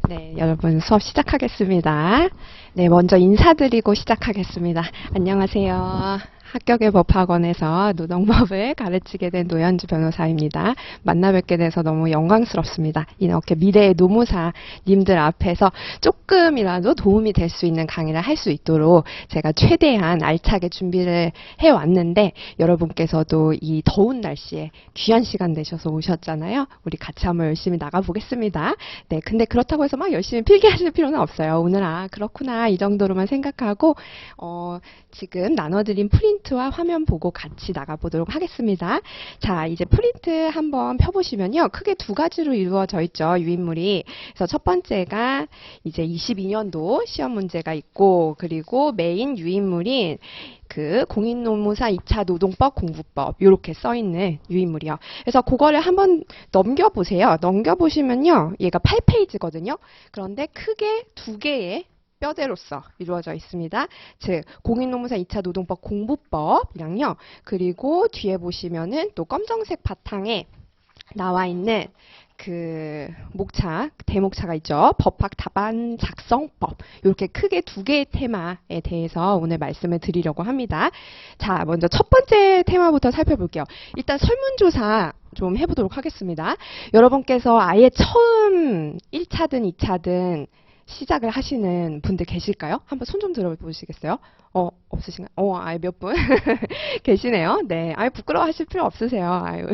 네, 여러분 수업 시작하겠습니다. 네, 먼저 인사드리고 시작하겠습니다. 안녕하세요. 합격의 법학원에서 노동법을 가르치게 된 노현주 변호사입니다. 만나 뵙게 돼서 너무 영광스럽습니다. 이렇게 미래의 노무사님들 앞에서 조금이라도 도움이 될 수 있는 강의를 할 수 있도록 제가 최대한 알차게 준비를 해왔는데 여러분께서도 이 더운 날씨에 귀한 시간 내셔서 오셨잖아요. 우리 같이 한번 열심히 나가보겠습니다. 네, 근데 그렇다고 해서 막 열심히 필기하실 필요는 없어요. 오늘 그렇구나 이 정도로만 생각하고 지금 나눠드린 프린트와 화면 보고 같이 나가보도록 하겠습니다. 자, 이제 프린트 한번 펴보시면요. 크게 두 가지로 이루어져 있죠. 유인물이. 그래서 첫 번째가 이제 22년도 시험 문제가 있고, 그리고 메인 유인물인 그 공인노무사 2차 노동법 공부법 이렇게 써있는 유인물이요. 그래서 그거를 한번 넘겨보세요. 넘겨보시면요. 얘가 8페이지거든요. 그런데 크게 두 개의 뼈대로서 이루어져 있습니다. 즉 공인노무사 2차 노동법 공부법이랑요. 그리고 뒤에 보시면은 또 검정색 바탕에 나와 있는 그 목차, 대목차가 있죠. 법학 답안 작성법. 이렇게 크게 두 개의 테마에 대해서 오늘 말씀을 드리려고 합니다. 자, 먼저 첫 번째 테마부터 살펴볼게요. 일단 설문조사 좀 해보도록 하겠습니다. 여러분께서 아예 처음 1차든 2차든 시작을 하시는 분들 계실까요? 한번 손 좀 들어보시겠어요? 없으신가요? 아예 몇 분 계시네요. 네, 아예 부끄러워하실 필요 없으세요. 아유,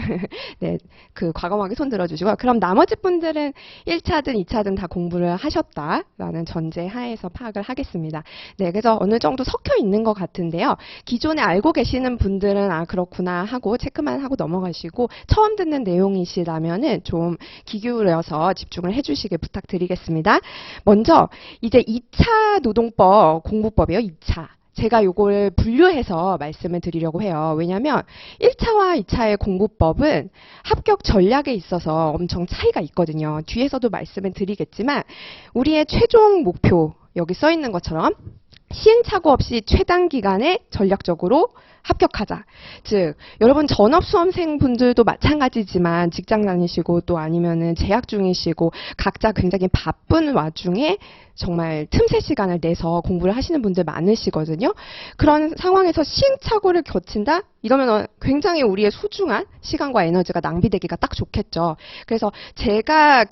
네, 그 과감하게 손 들어주시고요. 그럼 나머지 분들은 1차든 2차든 다 공부를 하셨다라는 전제 하에서 파악을 하겠습니다. 네, 그래서 어느 정도 섞여 있는 것 같은데요. 기존에 알고 계시는 분들은 그렇구나 하고 체크만 하고 넘어가시고 처음 듣는 내용이시라면은 좀 귀 기울여서 집중을 해주시길 부탁드리겠습니다. 먼저 이제 2차 노동법 공부법이에요. 2차. 제가 요걸 분류해서 말씀을 드리려고 해요. 왜냐하면 1차와 2차의 공부법은 합격 전략에 있어서 엄청 차이가 있거든요. 뒤에서도 말씀을 드리겠지만 우리의 최종 목표 여기 써 있는 것처럼 시행착오 없이 최단 기간에 전략적으로 합격하자. 즉, 여러분 전업수험생 분들도 마찬가지지만 직장 다니시고 또 아니면은 재학 중이시고 각자 굉장히 바쁜 와중에 정말 틈새 시간을 내서 공부를 하시는 분들 많으시거든요. 그런 상황에서 시행착오를 거친다? 이러면 굉장히 우리의 소중한 시간과 에너지가 낭비되기가 딱 좋겠죠. 그래서 제가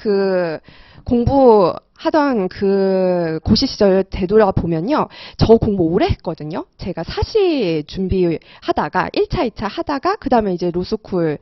공부하던 그 고시 시절 되돌아가 보면요. 저 공부 오래 했거든요. 제가 사시 준비하다가 1차, 2차 하다가 그 다음에 이제 로스쿨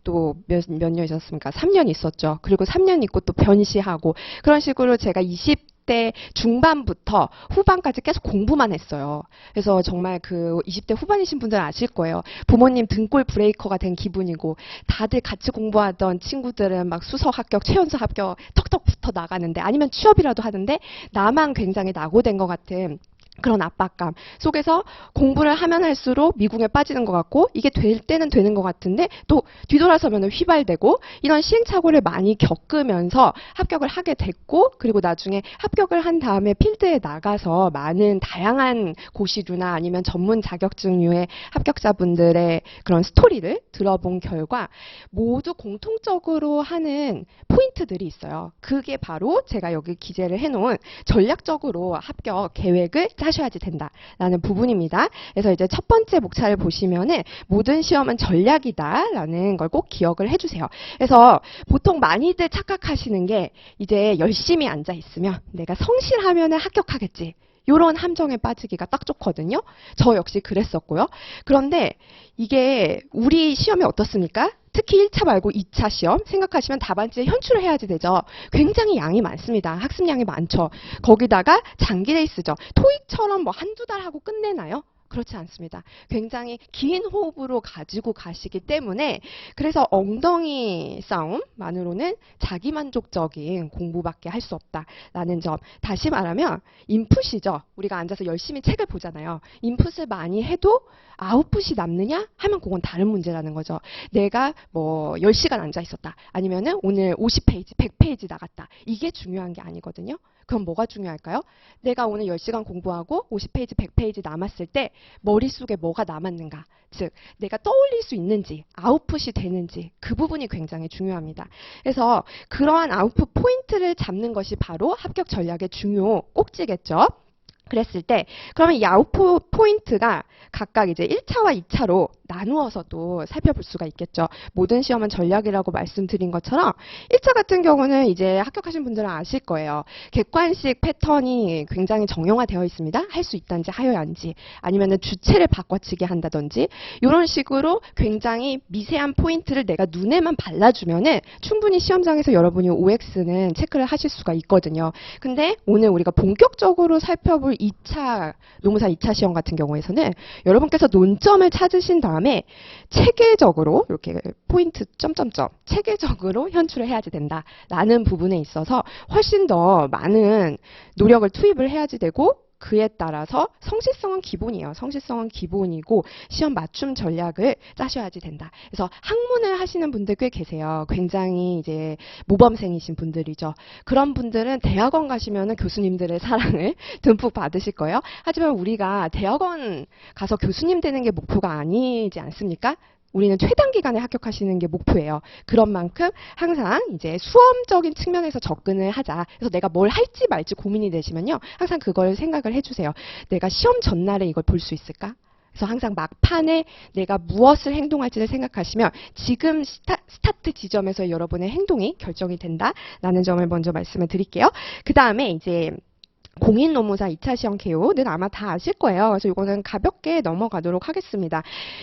또 몇 년 있었습니까? 3년 있었죠. 그리고 3년 있고 또 변시하고 그런 식으로 제가 20대 중반부터 후반까지 계속 공부만 했어요. 그래서 정말 그 20대 후반이신 분들은 아실 거예요. 부모님 등골 브레이커가 된 기분이고 다들 같이 공부하던 친구들은 막 수석 합격, 최연소 합격 턱턱 붙어 나가는데 아니면 취업이라도 하는데 나만 굉장히 낙오된 것 같은 그런 압박감 속에서 공부를 하면 할수록 미궁에 빠지는 것 같고 이게 될 때는 되는 것 같은데 또 뒤돌아서면 휘발되고 이런 시행착오를 많이 겪으면서 합격을 하게 됐고 그리고 나중에 합격을 한 다음에 필드에 나가서 많은 다양한 고시류나 아니면 전문 자격증류의 합격자분들의 그런 스토리를 들어본 결과 모두 공통적으로 하는 포인트들이 있어요. 그게 바로 제가 여기 기재를 해놓은 전략적으로 합격 계획을 하셔야지 된다라는 부분입니다. 그래서 이제 첫 번째 목차를 보시면은 모든 시험은 전략이다라는 걸 꼭 기억을 해주세요. 그래서 보통 많이들 착각하시는 게 이제 열심히 앉아 있으면 내가 성실하면은 합격하겠지. 이런 함정에 빠지기가 딱 좋거든요. 저 역시 그랬었고요. 그런데 이게 우리 시험이 어떻습니까? 특히 1차 말고 2차 시험 생각하시면 답안지에 현출을 해야지 되죠. 굉장히 양이 많습니다. 학습량이 많죠. 거기다가 장기 레이스죠. 토익처럼 뭐 한두 달 하고 끝내나요? 그렇지 않습니다. 굉장히 긴 호흡으로 가지고 가시기 때문에 그래서 엉덩이 싸움만으로는 자기만족적인 공부밖에 할 수 없다라는 점. 다시 말하면 인풋이죠. 우리가 앉아서 열심히 책을 보잖아요. 인풋을 많이 해도 아웃풋이 남느냐 하면 그건 다른 문제라는 거죠. 내가 뭐 10시간 앉아 있었다. 아니면은 오늘 50페이지, 100페이지 나갔다. 이게 중요한 게 아니거든요. 그럼 뭐가 중요할까요? 내가 오늘 10시간 공부하고 50페이지, 100페이지 남았을 때 머릿속에 뭐가 남았는가, 즉 내가 떠올릴 수 있는지, 아웃풋이 되는지, 그 부분이 굉장히 중요합니다. 그래서 그러한 아웃풋 포인트를 잡는 것이 바로 합격 전략의 중요 꼭지겠죠. 그랬을 때 그러면 이 아웃풋 포인트가 각각 이제 1차와 2차로 나누어서 또 살펴볼 수가 있겠죠. 모든 시험은 전략이라고 말씀드린 것처럼 1차 같은 경우는 이제 합격하신 분들은 아실 거예요. 객관식 패턴이 굉장히 정형화되어 있습니다. 할 수 있다는지 하여야한지, 아니면 주체를 바꿔치기 한다든지, 이런 식으로 굉장히 미세한 포인트를 내가 눈에만 발라주면은 충분히 시험장에서 여러분이 OX는 체크를 하실 수가 있거든요. 근데 오늘 우리가 본격적으로 살펴볼 2차 노무사 2차 시험 같은 경우에서는 여러분께서 논점을 찾으신 다음에 체계적으로 이렇게 포인트 점점점 체계적으로 현출을 해야지 된다라는 부분에 있어서 훨씬 더 많은 노력을 투입을 해야지 되고, 그에 따라서 성실성은 기본이에요. 성실성은 기본이고 시험 맞춤 전략을 짜셔야지 된다. 그래서 학문을 하시는 분들 꽤 계세요. 굉장히 이제 모범생이신 분들이죠. 그런 분들은 대학원 가시면은 교수님들의 사랑을 듬뿍 받으실 거예요. 하지만 우리가 대학원 가서 교수님 되는 게 목표가 아니지 않습니까? 우리는 최단 기간에 합격하시는 게 목표예요. 그런 만큼 항상 이제 수험적인 측면에서 접근을 하자. 그래서 내가 뭘 할지 말지 고민이 되시면요, 항상 그걸 생각을 해주세요. 내가 시험 전날에 이걸 볼 수 있을까? 그래서 항상 막판에 내가 무엇을 행동할지를 생각하시면 지금 스타트 지점에서 여러분의 행동이 결정이 된다라는 점을 먼저 말씀을 드릴게요. 그 다음에 이제 공인 노무사 2차 시험 개요는 아마 다 아실 거예요. 그래서 이거는 가볍게 넘어가도록 하겠습니다.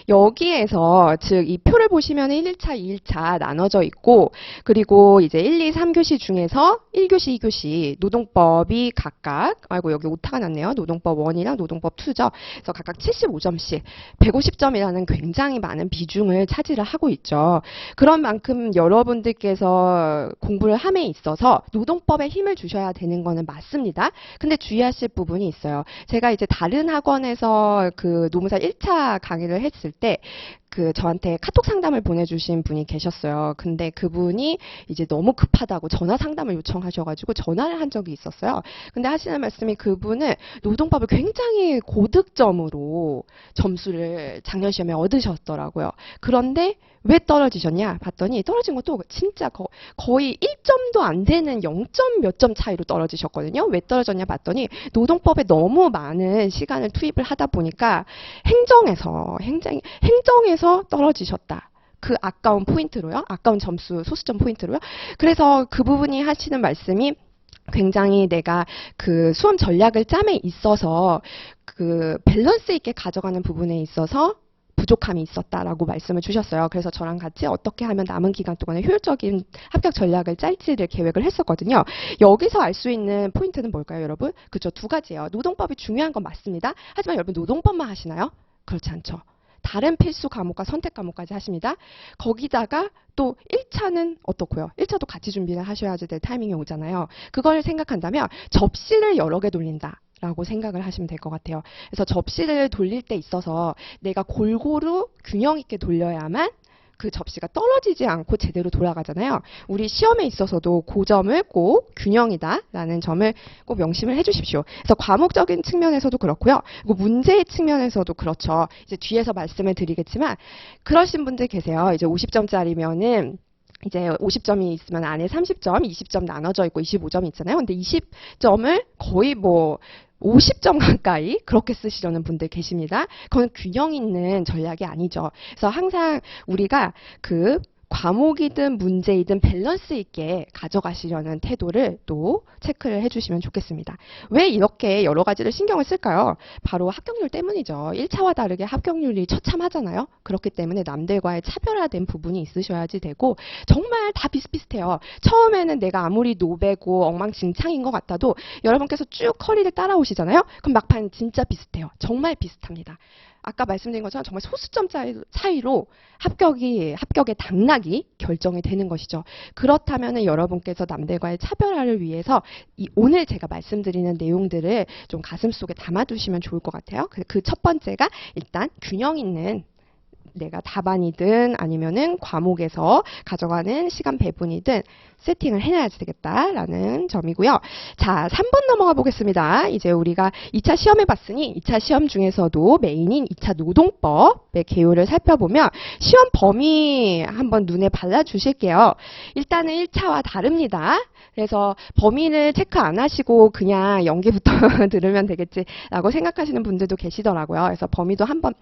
여기에서 즉 이 표를 보시면 1차, 2일차 나눠져 있고, 그리고 이제 1, 2, 3교시 중에서 1교시, 2교시 노동법이 각각, 아이고 여기 오타가 났네요. 노동법 1이랑 노동법 2죠. 그래서 각각 75점씩 150점이라는 굉장히 많은 비중을 차지를 하고 있죠. 그런 만큼 여러분들께서 공부를 함에 있어서 노동법에 힘을 주셔야 되는 거는 맞습니다. 근데 주의하실 부분이 있어요. 제가 이제 다른 학원에서 그 노무사 1차 강의를 했을 때 그 저한테 카톡 상담을 보내주신 분이 계셨어요. 근데 그분이 이제 너무 급하다고 전화 상담을 요청하셔가지고 전화를 한 적이 있었어요. 근데 하시는 말씀이, 그분은 노동법을 굉장히 고득점으로 점수를 작년 시험에 얻으셨더라고요. 그런데 왜 떨어지셨냐 봤더니 떨어진 것도 진짜 거의 1점도 안 되는 0점 몇 점 차이로 떨어지셨거든요. 왜 떨어졌냐 봤더니 노동법에 너무 많은 시간을 투입을 하다 보니까 행정에서 떨어지셨다. 그 아까운 포인트로요. 아까운 점수, 소수점 포인트로요. 그래서 그 부분이 하시는 말씀이, 굉장히 내가 그 수험 전략을 짬에 있어서 그 밸런스 있게 가져가는 부분에 있어서 부족함이 있었다라고 말씀을 주셨어요. 그래서 저랑 같이 어떻게 하면 남은 기간 동안에 효율적인 합격 전략을 짤지를 계획을 했었거든요. 여기서 알 수 있는 포인트는 뭘까요, 여러분? 그죠, 두 가지예요. 노동법이 중요한 건 맞습니다. 하지만 여러분 노동법만 하시나요? 그렇지 않죠. 다른 필수 과목과 선택 과목까지 하십니다. 거기다가 또 1차는 어떻고요? 1차도 같이 준비를 하셔야지 될 타이밍이 오잖아요. 그걸 생각한다면 접시를 여러 개 돌린다 라고 생각을 하시면 될 것 같아요. 그래서 접시를 돌릴 때 있어서 내가 골고루 균형 있게 돌려야만 그 접시가 떨어지지 않고 제대로 돌아가잖아요. 우리 시험에 있어서도 그 점을 꼭 균형이다라는 점을 꼭 명심을 해주십시오. 그래서 과목적인 측면에서도 그렇고요. 그리고 문제의 측면에서도 그렇죠. 이제 뒤에서 말씀을 드리겠지만 그러신 분들 계세요. 이제 50점짜리면은 이제 50점이 있으면 안에 30점, 20점 나눠져 있고 25점이 있잖아요. 근데 20점을 거의 뭐 50점 가까이 그렇게 쓰시려는 분들 계십니다. 그건 균형 있는 전략이 아니죠. 그래서 항상 우리가 그 과목이든 문제이든 밸런스 있게 가져가시려는 태도를 또 체크를 해주시면 좋겠습니다. 왜 이렇게 여러 가지를 신경을 쓸까요? 바로 합격률 때문이죠. 1차와 다르게 합격률이 처참하잖아요. 그렇기 때문에 남들과의 차별화된 부분이 있으셔야지 되고, 정말 다 비슷비슷해요. 처음에는 내가 아무리 노배고 엉망진창인 것 같아도 여러분께서 쭉 커리를 따라오시잖아요. 그럼 막판 진짜 비슷해요. 정말 비슷합니다. 아까 말씀드린 것처럼 정말 소수점 차이로 합격의 당락이 결정이 되는 것이죠. 그렇다면 여러분께서 남들과의 차별화를 위해서 오늘 제가 말씀드리는 내용들을 좀 가슴속에 담아두시면 좋을 것 같아요. 그 첫 번째가 일단 균형 있는 내가 답안이든 아니면은 과목에서 가져가는 시간 배분이든 세팅을 해놔야 되겠다라는 점이고요. 자, 3번 넘어가 보겠습니다. 이제 우리가 2차 시험해 봤으니 2차 시험 중에서도 메인인 2차 노동법의 개요를 살펴보면 시험 범위 한번 눈에 발라주실게요. 일단은 1차와 다릅니다. 그래서 범위를 체크 안 하시고 그냥 연기부터 들으면 되겠지라고 생각하시는 분들도 계시더라고요. 그래서 범위도 한번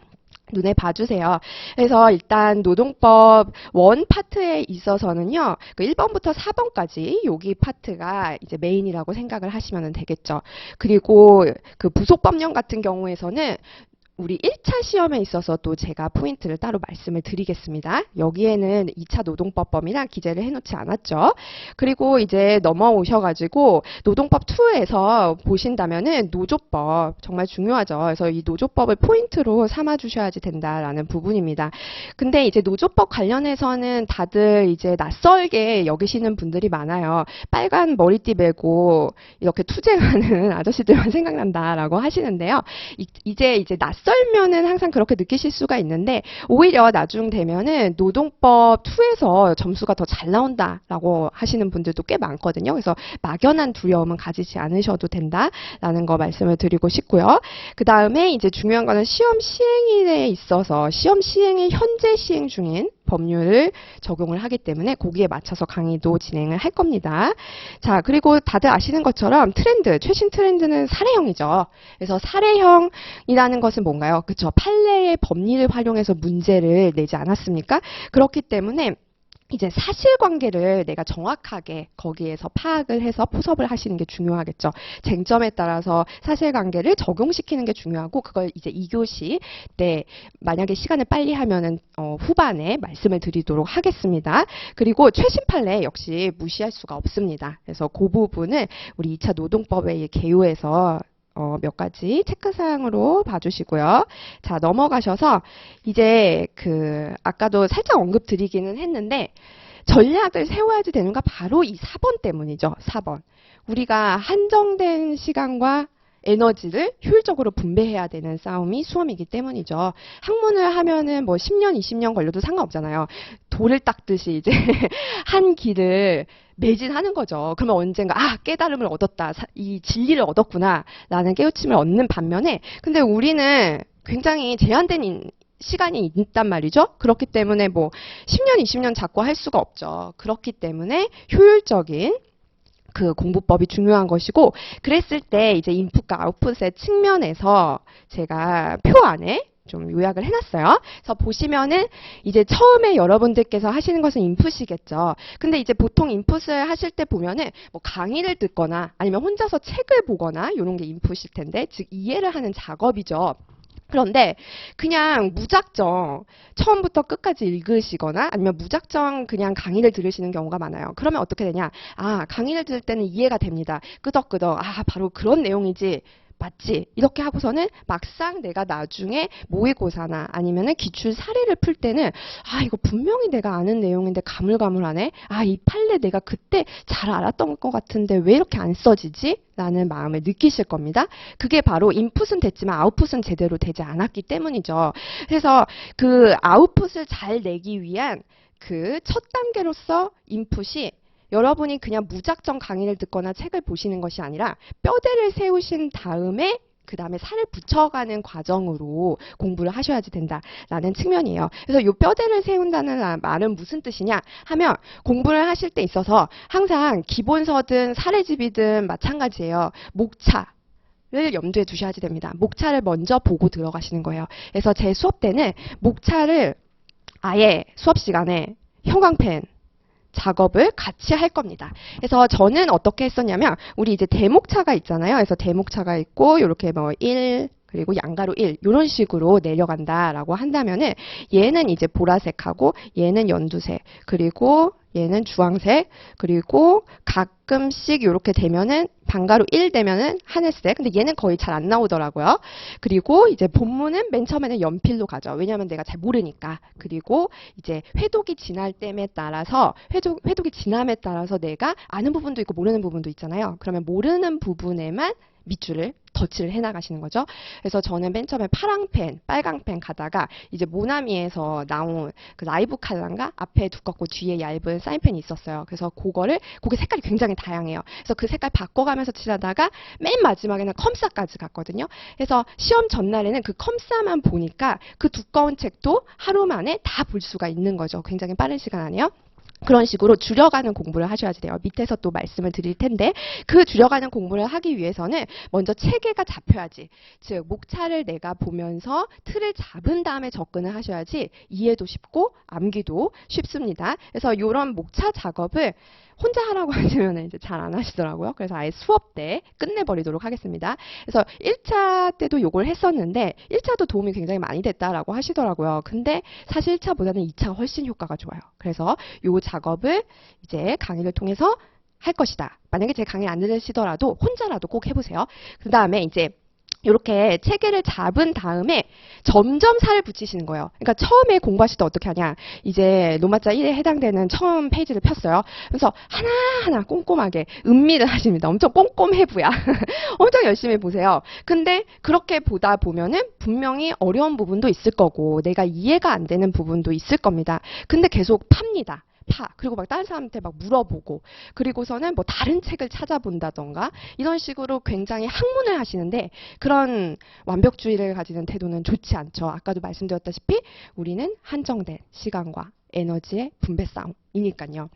눈에 봐주세요. 그래서 일단 노동법 1 파트에 있어서는요, 그 1번부터 4번까지 여기 파트가 이제 메인이라고 생각을 하시면 되겠죠. 그리고 그 부속법령 같은 경우에서는 우리 1차 시험에 있어서 또 제가 포인트를 따로 말씀을 드리겠습니다. 여기에는 2차 노동법범위랑 기재를 해놓지 않았죠. 그리고 이제 넘어오셔가지고 노동법 2에서 보신다면은 노조법 정말 중요하죠. 그래서 이 노조법을 포인트로 삼아주셔야지 된다라는 부분입니다. 근데 이제 노조법 관련해서는 다들 이제 낯설게 여기시는 분들이 많아요. 빨간 머리띠 메고 이렇게 투쟁하는 아저씨들만 생각난다라고 하시는데요. 이제 낯설면은 항상 그렇게 느끼실 수가 있는데 오히려 나중 되면은 노동법 2에서 점수가 더 잘 나온다라고 하시는 분들도 꽤 많거든요. 그래서 막연한 두려움은 가지지 않으셔도 된다라는 거 말씀을 드리고 싶고요. 그 다음에 이제 중요한 거는 시험 시행일에 있어서 시험 시행일 현재 시행 중인 법률을 적용을 하기 때문에 거기에 맞춰서 강의도 진행을 할 겁니다. 자, 그리고 다들 아시는 것처럼 트렌드, 최신 트렌드는 사례형이죠. 그래서 사례형이라는 것은 뭔가요? 그쵸? 판례의 법리를 활용해서 문제를 내지 않았습니까? 그렇기 때문에 이제 사실관계를 내가 정확하게 거기에서 파악을 해서 포섭을 하시는 게 중요하겠죠. 쟁점에 따라서 사실관계를 적용시키는 게 중요하고 그걸 이제 2교시 때 만약에 시간을 빨리 하면은 후반에 말씀을 드리도록 하겠습니다. 그리고 최신 판례 역시 무시할 수가 없습니다. 그래서 그 부분을 우리 2차 노동법의 개요에서 몇 가지 체크사항으로 봐주시고요. 자, 넘어가셔서 이제 아까도 살짝 언급 드리기는 했는데 전략을 세워야지 되는가 바로 이 4번 때문이죠. 4번. 우리가 한정된 시간과 에너지를 효율적으로 분배해야 되는 싸움이 수험이기 때문이죠. 학문을 하면은 뭐 10년, 20년 걸려도 상관없잖아요. 돌을 닦듯이 이제 한 길을 매진하는 거죠. 그러면 언젠가 깨달음을 얻었다. 이 진리를 얻었구나. 라는 깨우침을 얻는 반면에 근데 우리는 굉장히 제한된 시간이 있단 말이죠. 그렇기 때문에 뭐 10년, 20년 자꾸 할 수가 없죠. 그렇기 때문에 효율적인 그 공부법이 중요한 것이고 그랬을 때 이제 인풋과 아웃풋의 측면에서 제가 표 안에 좀 요약을 해놨어요. 그래서 보시면은 이제 처음에 여러분들께서 하시는 것은 인풋이겠죠. 근데 이제 보통 인풋을 하실 때 보면은 뭐 강의를 듣거나 아니면 혼자서 책을 보거나 이런 게 인풋일 텐데 즉 이해를 하는 작업이죠. 그런데 그냥 무작정 처음부터 끝까지 읽으시거나 아니면 무작정 그냥 강의를 들으시는 경우가 많아요. 그러면 어떻게 되냐? 강의를 들을 때는 이해가 됩니다. 끄덕끄덕. 바로 그런 내용이지. 맞지? 이렇게 하고서는 막상 내가 나중에 모의고사나 아니면은 기출 사례를 풀 때는 이거 분명히 내가 아는 내용인데 가물가물하네. 이 판례 내가 그때 잘 알았던 것 같은데 왜 이렇게 안 써지지? 라는 마음을 느끼실 겁니다. 그게 바로 인풋은 됐지만 아웃풋은 제대로 되지 않았기 때문이죠. 그래서 그 아웃풋을 잘 내기 위한 그 첫 단계로서 인풋이 여러분이 그냥 무작정 강의를 듣거나 책을 보시는 것이 아니라 뼈대를 세우신 다음에 그 다음에 살을 붙여가는 과정으로 공부를 하셔야지 된다라는 측면이에요. 그래서 이 뼈대를 세운다는 말은 무슨 뜻이냐 하면 공부를 하실 때 있어서 항상 기본서든 사례집이든 마찬가지예요. 목차를 염두에 두셔야지 됩니다. 목차를 먼저 보고 들어가시는 거예요. 그래서 제 수업 때는 목차를 아예 수업 시간에 형광펜 작업을 같이 할 겁니다. 그래서 저는 어떻게 했었냐면 우리 이제 대목차가 있잖아요. 그래서 대목차가 있고 이렇게 뭐 1 그리고 양가로 1 이런 식으로 내려간다라고 한다면은 얘는 이제 보라색하고 얘는 연두색 그리고 얘는 주황색 그리고 가끔씩 이렇게 되면은 반가로 1 되면은 하늘색 근데 얘는 거의 잘 안 나오더라고요. 그리고 이제 본문은 맨 처음에는 연필로 가죠. 왜냐하면 내가 잘 모르니까. 그리고 이제 회독이 지날 때에 따라서 회독이 지남에 따라서 내가 아는 부분도 있고 모르는 부분도 있잖아요. 그러면 모르는 부분에만 밑줄을 거치를 해나가시는 거죠. 그래서 저는 맨 처음에 파랑 펜, 빨강 펜 가다가 이제 모나미에서 나온 그 라이브 칼라인가 앞에 두껍고 뒤에 얇은 사인펜이 있었어요. 그래서 그게 색깔이 굉장히 다양해요. 그래서 그 색깔 바꿔가면서 칠하다가 맨 마지막에는 컴사까지 갔거든요. 그래서 시험 전날에는 그 컴사만 보니까 그 두꺼운 책도 하루 만에 다 볼 수가 있는 거죠. 굉장히 빠른 시간 안에요. 그런 식으로 줄여가는 공부를 하셔야 돼요. 밑에서 또 말씀을 드릴 텐데 그 줄여가는 공부를 하기 위해서는 먼저 체계가 잡혀야지. 즉 목차를 내가 보면서 틀을 잡은 다음에 접근을 하셔야지 이해도 쉽고 암기도 쉽습니다. 그래서 이런 목차 작업을 혼자 하라고 하시면 이제 잘 안 하시더라고요. 그래서 아예 수업 때 끝내버리도록 하겠습니다. 그래서 1차 때도 요걸 했었는데 1차도 도움이 굉장히 많이 됐다라고 하시더라고요. 근데 사실 1차보다는 2차가 훨씬 효과가 좋아요. 그래서 요 작업을 이제 강의를 통해서 할 것이다. 만약에 제 강의 안 들으시더라도 혼자라도 꼭 해보세요. 그 다음에 이제 이렇게 체계를 잡은 다음에 점점 살을 붙이시는 거예요. 그러니까 처음에 공부하실 때 어떻게 하냐. 이제 로마자 1에 해당되는 처음 페이지를 폈어요. 그래서 하나하나 꼼꼼하게 음미를 하십니다. 엄청 꼼꼼해부야. 엄청 열심히 보세요. 근데 그렇게 보다 보면은 분명히 어려운 부분도 있을 거고 내가 이해가 안 되는 부분도 있을 겁니다. 근데 계속 팝니다. 그리고 막 다른 사람한테 막 물어보고 그리고서는 뭐 다른 책을 찾아본다던가 이런 식으로 굉장히 학문을 하시는데 그런 완벽주의를 가지는 태도는 좋지 않죠. 아까도 말씀드렸다시피 우리는 한정된 시간과 에너지의 분배 싸움이니까요.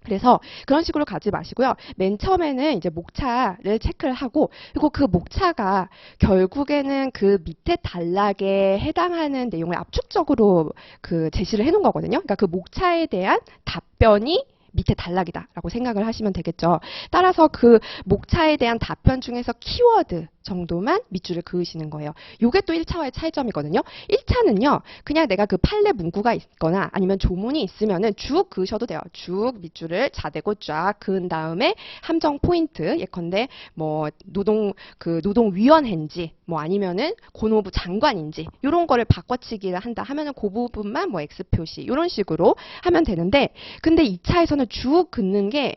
그래서 그런 식으로 가지 마시고요. 맨 처음에는 이제 목차를 체크를 하고 그리고 그 목차가 결국에는 그 밑에 단락에 해당하는 내용을 압축적으로 그 제시를 해 놓은 거거든요. 그러니까 그 목차에 대한 답변이 밑에 단락이다라고 생각을 하시면 되겠죠. 따라서 그 목차에 대한 답변 중에서 키워드 정도만 밑줄을 그으시는 거예요. 요게 또 1차와의 차이점이거든요. 1차는요. 그냥 내가 그 판례 문구가 있거나 아니면 조문이 있으면은 쭉 그으셔도 돼요. 쭉 밑줄을 자대고 쫙 그은 다음에 함정 포인트 예컨대 뭐 노동위원회인지 뭐 아니면은 고노부 장관인지 요런 거를 바꿔치기를 한다 하면은 그 부분만 뭐 X 표시 요런 식으로 하면 되는데 근데 2차에서는 쭉 긋는 게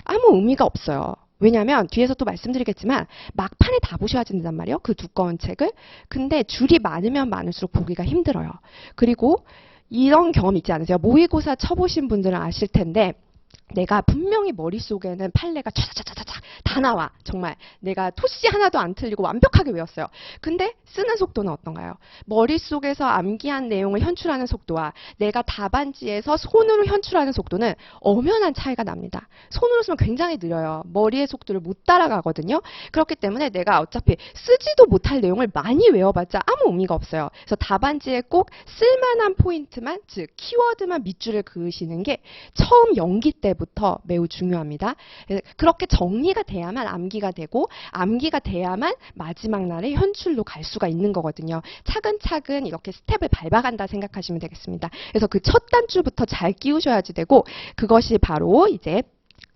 아무 의미가 없어요. 왜냐하면 뒤에서 또 말씀드리겠지만 막판에 다 보셔야 된단 말이에요. 그 두꺼운 책을. 근데 줄이 많으면 많을수록 보기가 힘들어요. 그리고 이런 경험 있지 않으세요? 모의고사 쳐보신 분들은 아실 텐데 내가 분명히 머릿속에는 판례가 차차차차차 다 나와. 정말 내가 토씨 하나도 안 틀리고 완벽하게 외웠어요. 근데 쓰는 속도는 어떤가요? 머릿속에서 암기한 내용을 현출하는 속도와 내가 답안지에서 손으로 현출하는 속도는 엄연한 차이가 납니다. 손으로 쓰면 굉장히 느려요. 머리의 속도를 못 따라가거든요. 그렇기 때문에 내가 어차피 쓰지도 못할 내용을 많이 외워봤자 아무 의미가 없어요. 그래서 답안지에 꼭 쓸만한 포인트만, 즉 키워드만 밑줄을 그으시는 게 처음 연기 때부터 매우 중요합니다. 그렇게 정리가 돼야만 암기가 되고 암기가 돼야만 마지막 날에 현출로 갈 수가 있는 거거든요. 차근차근 이렇게 스텝을 밟아간다 생각하시면 되겠습니다. 그래서 그 첫 단추부터 잘 끼우셔야지 되고 그것이 바로 이제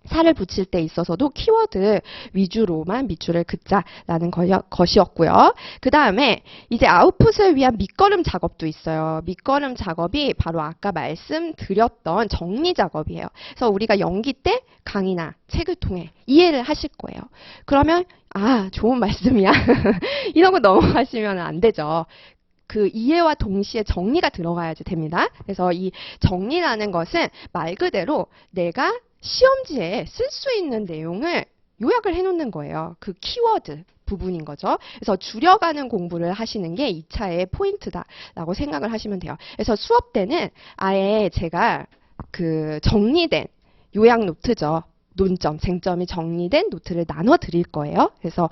살을 붙일 때 있어서도 키워드 위주로만 밑줄을 긋자라는 것이었고요. 그 다음에 이제 아웃풋을 위한 밑거름 작업도 있어요. 밑거름 작업이 바로 아까 말씀드렸던 정리 작업이에요. 그래서 우리가 연기 때 강의나 책을 통해 이해를 하실 거예요. 그러면 좋은 말씀이야. 이런 거 넘어가시면 안 되죠. 그 이해와 동시에 정리가 들어가야지 됩니다. 그래서 이 정리라는 것은 말 그대로 내가 시험지에 쓸 수 있는 내용을 요약을 해놓는 거예요. 그 키워드 부분인 거죠. 그래서 줄여가는 공부를 하시는 게 2차의 포인트다라고 생각을 하시면 돼요. 그래서 수업 때는 아예 제가 그 정리된 요약 노트죠. 논점, 쟁점이 정리된 노트를 나눠 드릴 거예요. 그래서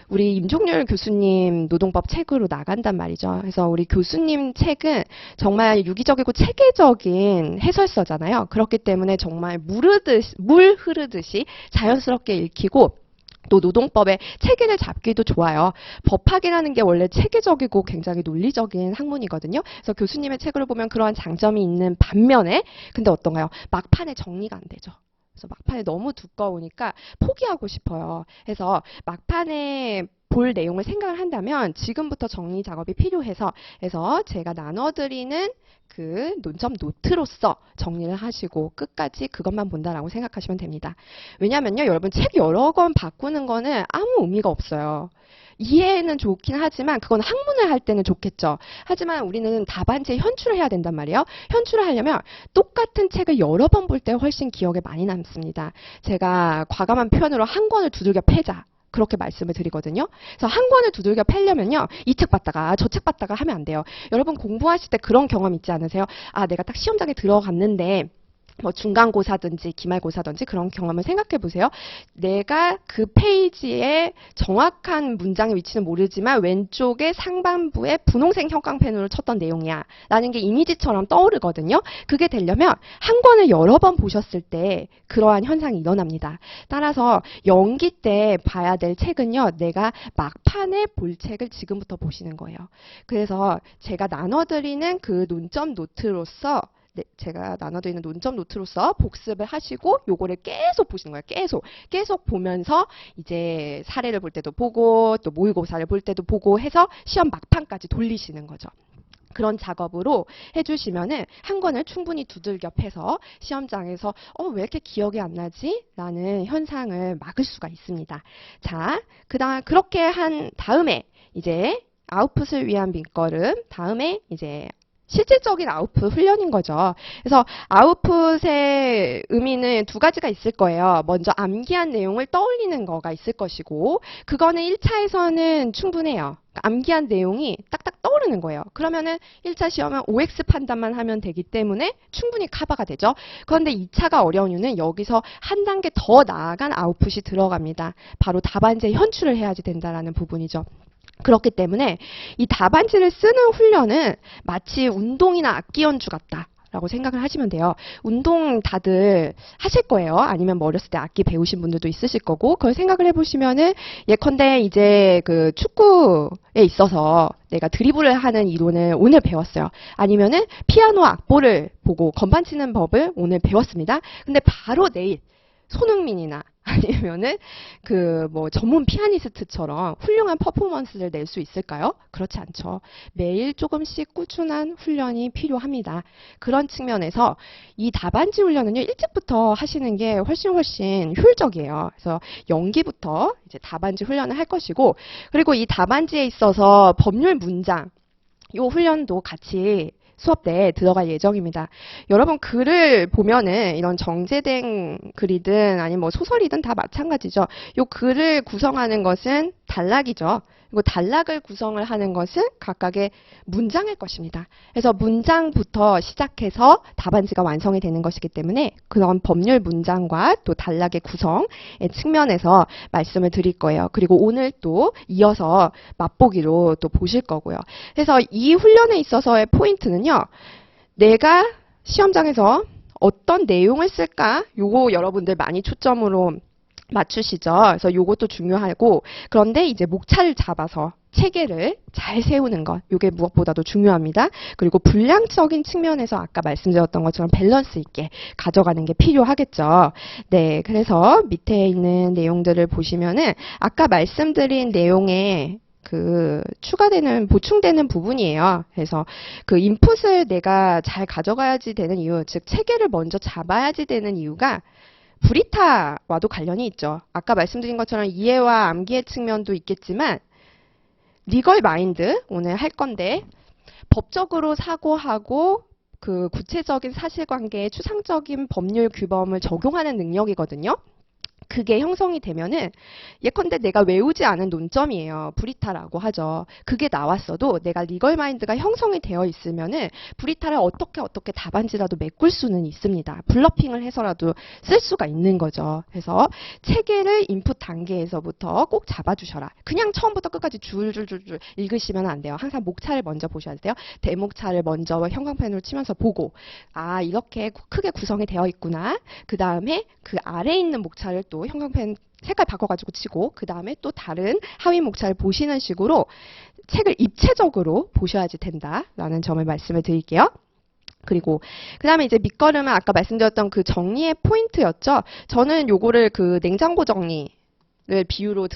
우리 임종률 교수님 노동법 책으로 나간단 말이죠. 그래서 우리 교수님 책은 정말 유기적이고 체계적인 해설서잖아요. 그렇기 때문에 정말 물 흐르듯이 자연스럽게 읽히고 또 노동법의 체계를 잡기도 좋아요. 법학이라는 게 원래 체계적이고 굉장히 논리적인 학문이거든요. 그래서 교수님의 책을 보면 그러한 장점이 있는 반면에 근데 어떤가요? 막판에 정리가 안 되죠. 그래서 막판에 너무 두꺼우니까 포기하고 싶어요. 그래서 막판에 볼 내용을 생각을 한다면 지금부터 정리 작업이 필요해서 그래서 제가 나눠드리는 그 논점 노트로서 정리를 하시고 끝까지 그것만 본다라고 생각하시면 됩니다. 왜냐면요, 여러분 책 여러 권 바꾸는 거는 아무 의미가 없어요. 이해는 좋긴 하지만 그건 학문을 할 때는 좋겠죠. 하지만 우리는 답안지에 현출을 해야 된단 말이에요. 현출을 하려면 똑같은 책을 여러 번 볼 때 훨씬 기억에 많이 남습니다. 제가 과감한 표현으로 한 권을 두들겨 패자. 그렇게 말씀을 드리거든요. 그래서 한 권을 두들겨 패려면요. 이 책 봤다가 저 책 봤다가 하면 안 돼요. 여러분 공부하실 때 그런 경험 있지 않으세요? 아, 내가 딱 시험장에 들어갔는데 뭐 중간고사든지 기말고사든지 그런 경험을 생각해 보세요. 내가 그 페이지의 정확한 문장의 위치는 모르지만 왼쪽에 상반부에 분홍색 형광펜으로 쳤던 내용이야 라는 게 이미지처럼 떠오르거든요. 그게 되려면 한 권을 여러 번 보셨을 때 그러한 현상이 일어납니다. 따라서 연기 때 봐야 될 책은요. 내가 막판에 볼 책을 지금부터 보시는 거예요. 그래서 제가 나눠드리는 그 논점 노트로서 제가 나눠드리는 논점 노트로서 복습을 하시고 요거를 계속 보시는 거예요. 계속 보면서 이제 사례를 볼 때도 보고 또 모의고사를 볼 때도 보고 해서 시험 막판까지 돌리시는 거죠. 그런 작업으로 해주시면은 한 권을 충분히 두들겨 패서 시험장에서 왜 이렇게 기억이 안 나지? 라는 현상을 막을 수가 있습니다. 자, 그렇게 한 다음에 이제 아웃풋을 위한 밑거름, 다음에 이제 실질적인 아웃풋 훈련인 거죠. 그래서 아웃풋의 의미는 두 가지가 있을 거예요. 먼저 암기한 내용을 떠올리는 거가 있을 것이고 그거는 1차에서는 충분해요. 암기한 내용이 딱딱 떠오르는 거예요. 그러면은 1차 시험은 OX 판단만 하면 되기 때문에 충분히 커버가 되죠. 그런데 2차가 어려운 이유는 여기서 한 단계 더 나아간 아웃풋이 들어갑니다. 바로 답안지에 현출을 해야지 된다라는 부분이죠. 그렇기 때문에 이 답안지를 쓰는 훈련은 마치 운동이나 악기 연주 같다. 라고 생각을 하시면 돼요. 운동 다들 하실 거예요. 아니면 뭐 어렸을 때 악기 배우신 분들도 있으실 거고 그걸 생각을 해보시면은 예컨대 이제 그 축구에 있어서 내가 드리블을 하는 이론을 오늘 배웠어요. 아니면은 피아노 악보를 보고 건반 치는 법을 오늘 배웠습니다. 근데 바로 내일 손흥민이나 아니면은 그 뭐 전문 피아니스트처럼 훌륭한 퍼포먼스를 낼 수 있을까요? 그렇지 않죠. 매일 조금씩 꾸준한 훈련이 필요합니다. 그런 측면에서 이 답안지 훈련은요, 일찍부터 하시는 게 훨씬 효율적이에요. 그래서 연기부터 이제 답안지 훈련을 할 것이고, 그리고 이 답안지에 있어서 법률 문장, 이 훈련도 같이 수업 때 들어갈 예정입니다. 여러분 글을 보면은 이런 정제된 글이든 아니면 뭐 소설이든 다 마찬가지죠. 이 글을 구성하는 것은 단락이죠. 그리고 단락을 구성을 하는 것은 각각의 문장일 것입니다. 그래서 문장부터 시작해서 답안지가 완성이 되는 것이기 때문에 그런 법률 문장과 또 단락의 구성의 측면에서 말씀을 드릴 거예요. 그리고 오늘 또 이어서 맛보기로 또 보실 거고요. 그래서 이 훈련에 있어서의 포인트는요. 내가 시험장에서 어떤 내용을 쓸까? 요거 여러분들 많이 초점으로 맞추시죠. 그래서 요것도 중요하고 그런데 이제 목차를 잡아서 체계를 잘 세우는 것 요게 무엇보다도 중요합니다. 그리고 분량적인 측면에서 아까 말씀드렸던 것처럼 밸런스 있게 가져가는 게 필요하겠죠. 네, 그래서 밑에 있는 내용들을 보시면은 아까 말씀드린 내용에 그 추가되는 보충되는 부분이에요. 그래서 그 인풋을 내가 잘 가져가야지 되는 이유, 즉 체계를 먼저 잡아야지 되는 이유가 브리타와도 관련이 있죠. 아까 말씀드린 것처럼 이해와 암기의 측면도 있겠지만 리걸 마인드 오늘 할 건데 법적으로 사고하고 그 구체적인 사실관계에 추상적인 법률 규범을 적용하는 능력이거든요. 그게 형성이 되면은 예컨대 내가 외우지 않은 논점이에요. 브리타라고 하죠. 그게 나왔어도 내가 리걸 마인드가 형성이 되어 있으면은 브리타를 어떻게 답안지라도 메꿀 수는 있습니다. 블러핑을 해서라도 쓸 수가 있는 거죠. 그래서 체계를 인풋 단계에서부터 꼭 잡아주셔라. 그냥 처음부터 끝까지 줄줄줄줄 읽으시면 안 돼요. 항상 목차를 먼저 보셔야 돼요. 대목차를 먼저 형광펜으로 치면서 보고 아 이렇게 크게 구성이 되어 있구나. 그 다음에 그 아래에 있는 목차를 또 형광펜 색깔 바꿔가지고 치고 그 다음에 또 다른 하위 목차를 보시는 식으로 책을 입체적으로 보셔야지 된다라는 점을 말씀을 드릴게요. 그리고 그 다음에 이제 밑거름은 아까 말씀드렸던 그 정리의 포인트였죠. 저는 요거를 그 냉장고 정리 비유로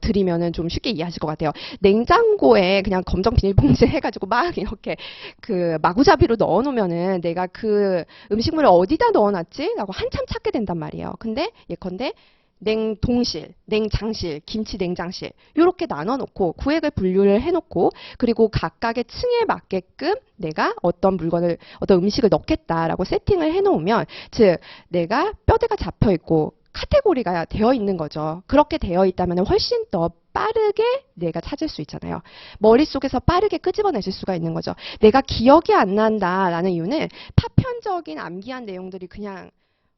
드리면은 좀 쉽게 이해하실 것 같아요. 냉장고에 그냥 검정 비닐봉지 해가지고 막 이렇게 그 마구잡이로 넣어놓으면은 내가 그 음식물을 어디다 넣어놨지? 라고 한참 찾게 된단 말이에요. 근데 예컨대 냉동실, 냉장실, 김치 냉장실 이렇게 나눠놓고 구획을 분류를 해놓고 그리고 각각의 층에 맞게끔 내가 어떤 음식을 넣겠다라고 세팅을 해놓으면 즉 내가 뼈대가 잡혀 있고 카테고리가 되어 있는 거죠. 그렇게 되어 있다면 훨씬 더 빠르게 내가 찾을 수 있잖아요. 머릿속에서 빠르게 끄집어내실 수가 있는 거죠. 내가 기억이 안 난다라는 이유는 파편적인 암기한 내용들이 그냥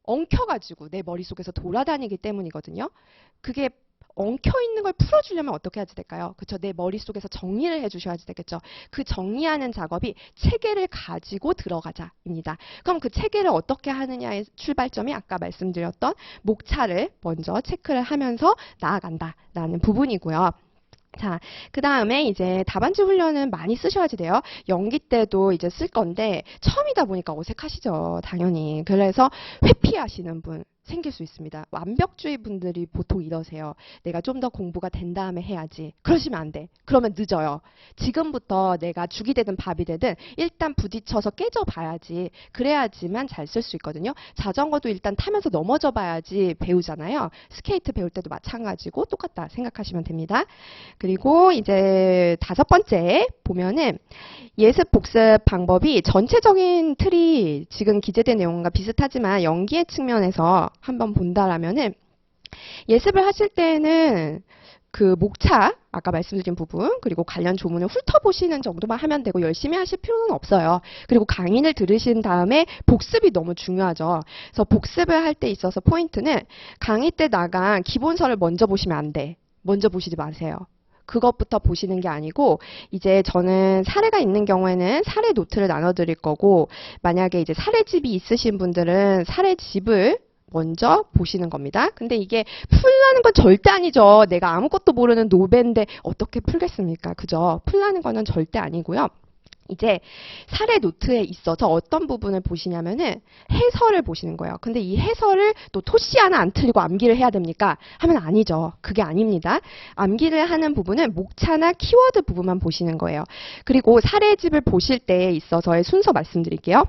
엉켜가지고 내 머릿속에서 돌아다니기 때문이거든요. 그게 엉켜있는 걸 풀어주려면 어떻게 해야 될까요? 그렇죠. 내 머릿속에서 정리를 해주셔야 되겠죠. 그 정리하는 작업이 체계를 가지고 들어가자입니다. 그럼 그 체계를 어떻게 하느냐의 출발점이 아까 말씀드렸던 목차를 먼저 체크를 하면서 나아간다라는 부분이고요. 자, 그 다음에 이제 답안지 훈련은 많이 쓰셔야지 돼요. 연기 때도 이제 쓸 건데 처음이다 보니까 어색하시죠, 당연히. 그래서 회피하시는 분 생길 수 있습니다. 완벽주의 분들이 보통 이러세요. 내가 좀 더 공부가 된 다음에 해야지. 그러시면 안 돼. 그러면 늦어요. 지금부터 내가 죽이 되든 밥이 되든 일단 부딪혀서 깨져 봐야지. 그래야지만 잘 쓸 수 있거든요. 자전거도 일단 타면서 넘어져 봐야지 배우잖아요. 스케이트 배울 때도 마찬가지고 똑같다 생각하시면 됩니다. 그리고 이제 5번째 보면은 예습 복습 방법이 전체적인 틀이 지금 기재된 내용과 비슷하지만 연기의 측면에서 한번 본다라면은 예습을 하실 때는 그 목차, 아까 말씀드린 부분, 그리고 관련 조문을 훑어보시는 정도만 하면 되고 열심히 하실 필요는 없어요. 그리고 강의를 들으신 다음에 복습이 너무 중요하죠. 그래서 복습을 할 때 있어서 포인트는 강의 때 나간 기본서를 먼저 보시면 안 돼. 먼저 보시지 마세요. 그것부터 보시는 게 아니고 이제 저는 사례가 있는 경우에는 사례 노트를 나눠드릴 거고 만약에 이제 사례집이 있으신 분들은 사례집을 먼저 보시는 겁니다. 근데 이게 풀라는 건 절대 아니죠. 내가 아무것도 모르는 노베인데 어떻게 풀겠습니까? 그죠? 풀라는 거는 절대 아니고요. 이제 사례 노트에 있어서 어떤 부분을 보시냐면은 해설을 보시는 거예요. 근데 이 해설을 또 토시 하나 안 틀리고 암기를 해야 됩니까? 하면 아니죠. 그게 아닙니다. 암기를 하는 부분은 목차나 키워드 부분만 보시는 거예요. 그리고 사례집을 보실 때에 있어서의 순서 말씀드릴게요.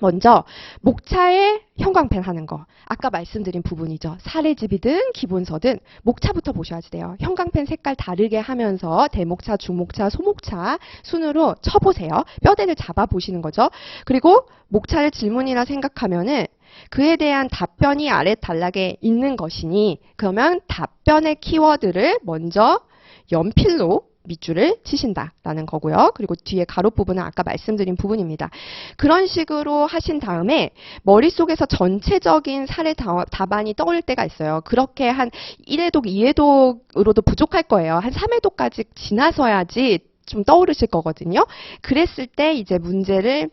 먼저 목차에 형광펜 하는 거. 아까 말씀드린 부분이죠. 사례집이든 기본서든 목차부터 보셔야지 돼요. 형광펜 색깔 다르게 하면서 대목차, 중목차, 소목차 순으로 쳐보세요. 뼈대를 잡아보시는 거죠. 그리고 목차를 질문이라 생각하면은 그에 대한 답변이 아래 단락에 있는 것이니 그러면 답변의 키워드를 먼저 연필로 밑줄을 치신다라는 거고요. 그리고 뒤에 가로 부분은 아까 말씀드린 부분입니다. 그런 식으로 하신 다음에 머릿속에서 전체적인 사례 답안이 떠올 때가 있어요. 그렇게 한 1회독, 2회독으로도 부족할 거예요. 한 3회독까지 지나서야지 좀 떠오르실 거거든요. 그랬을 때 이제 문제를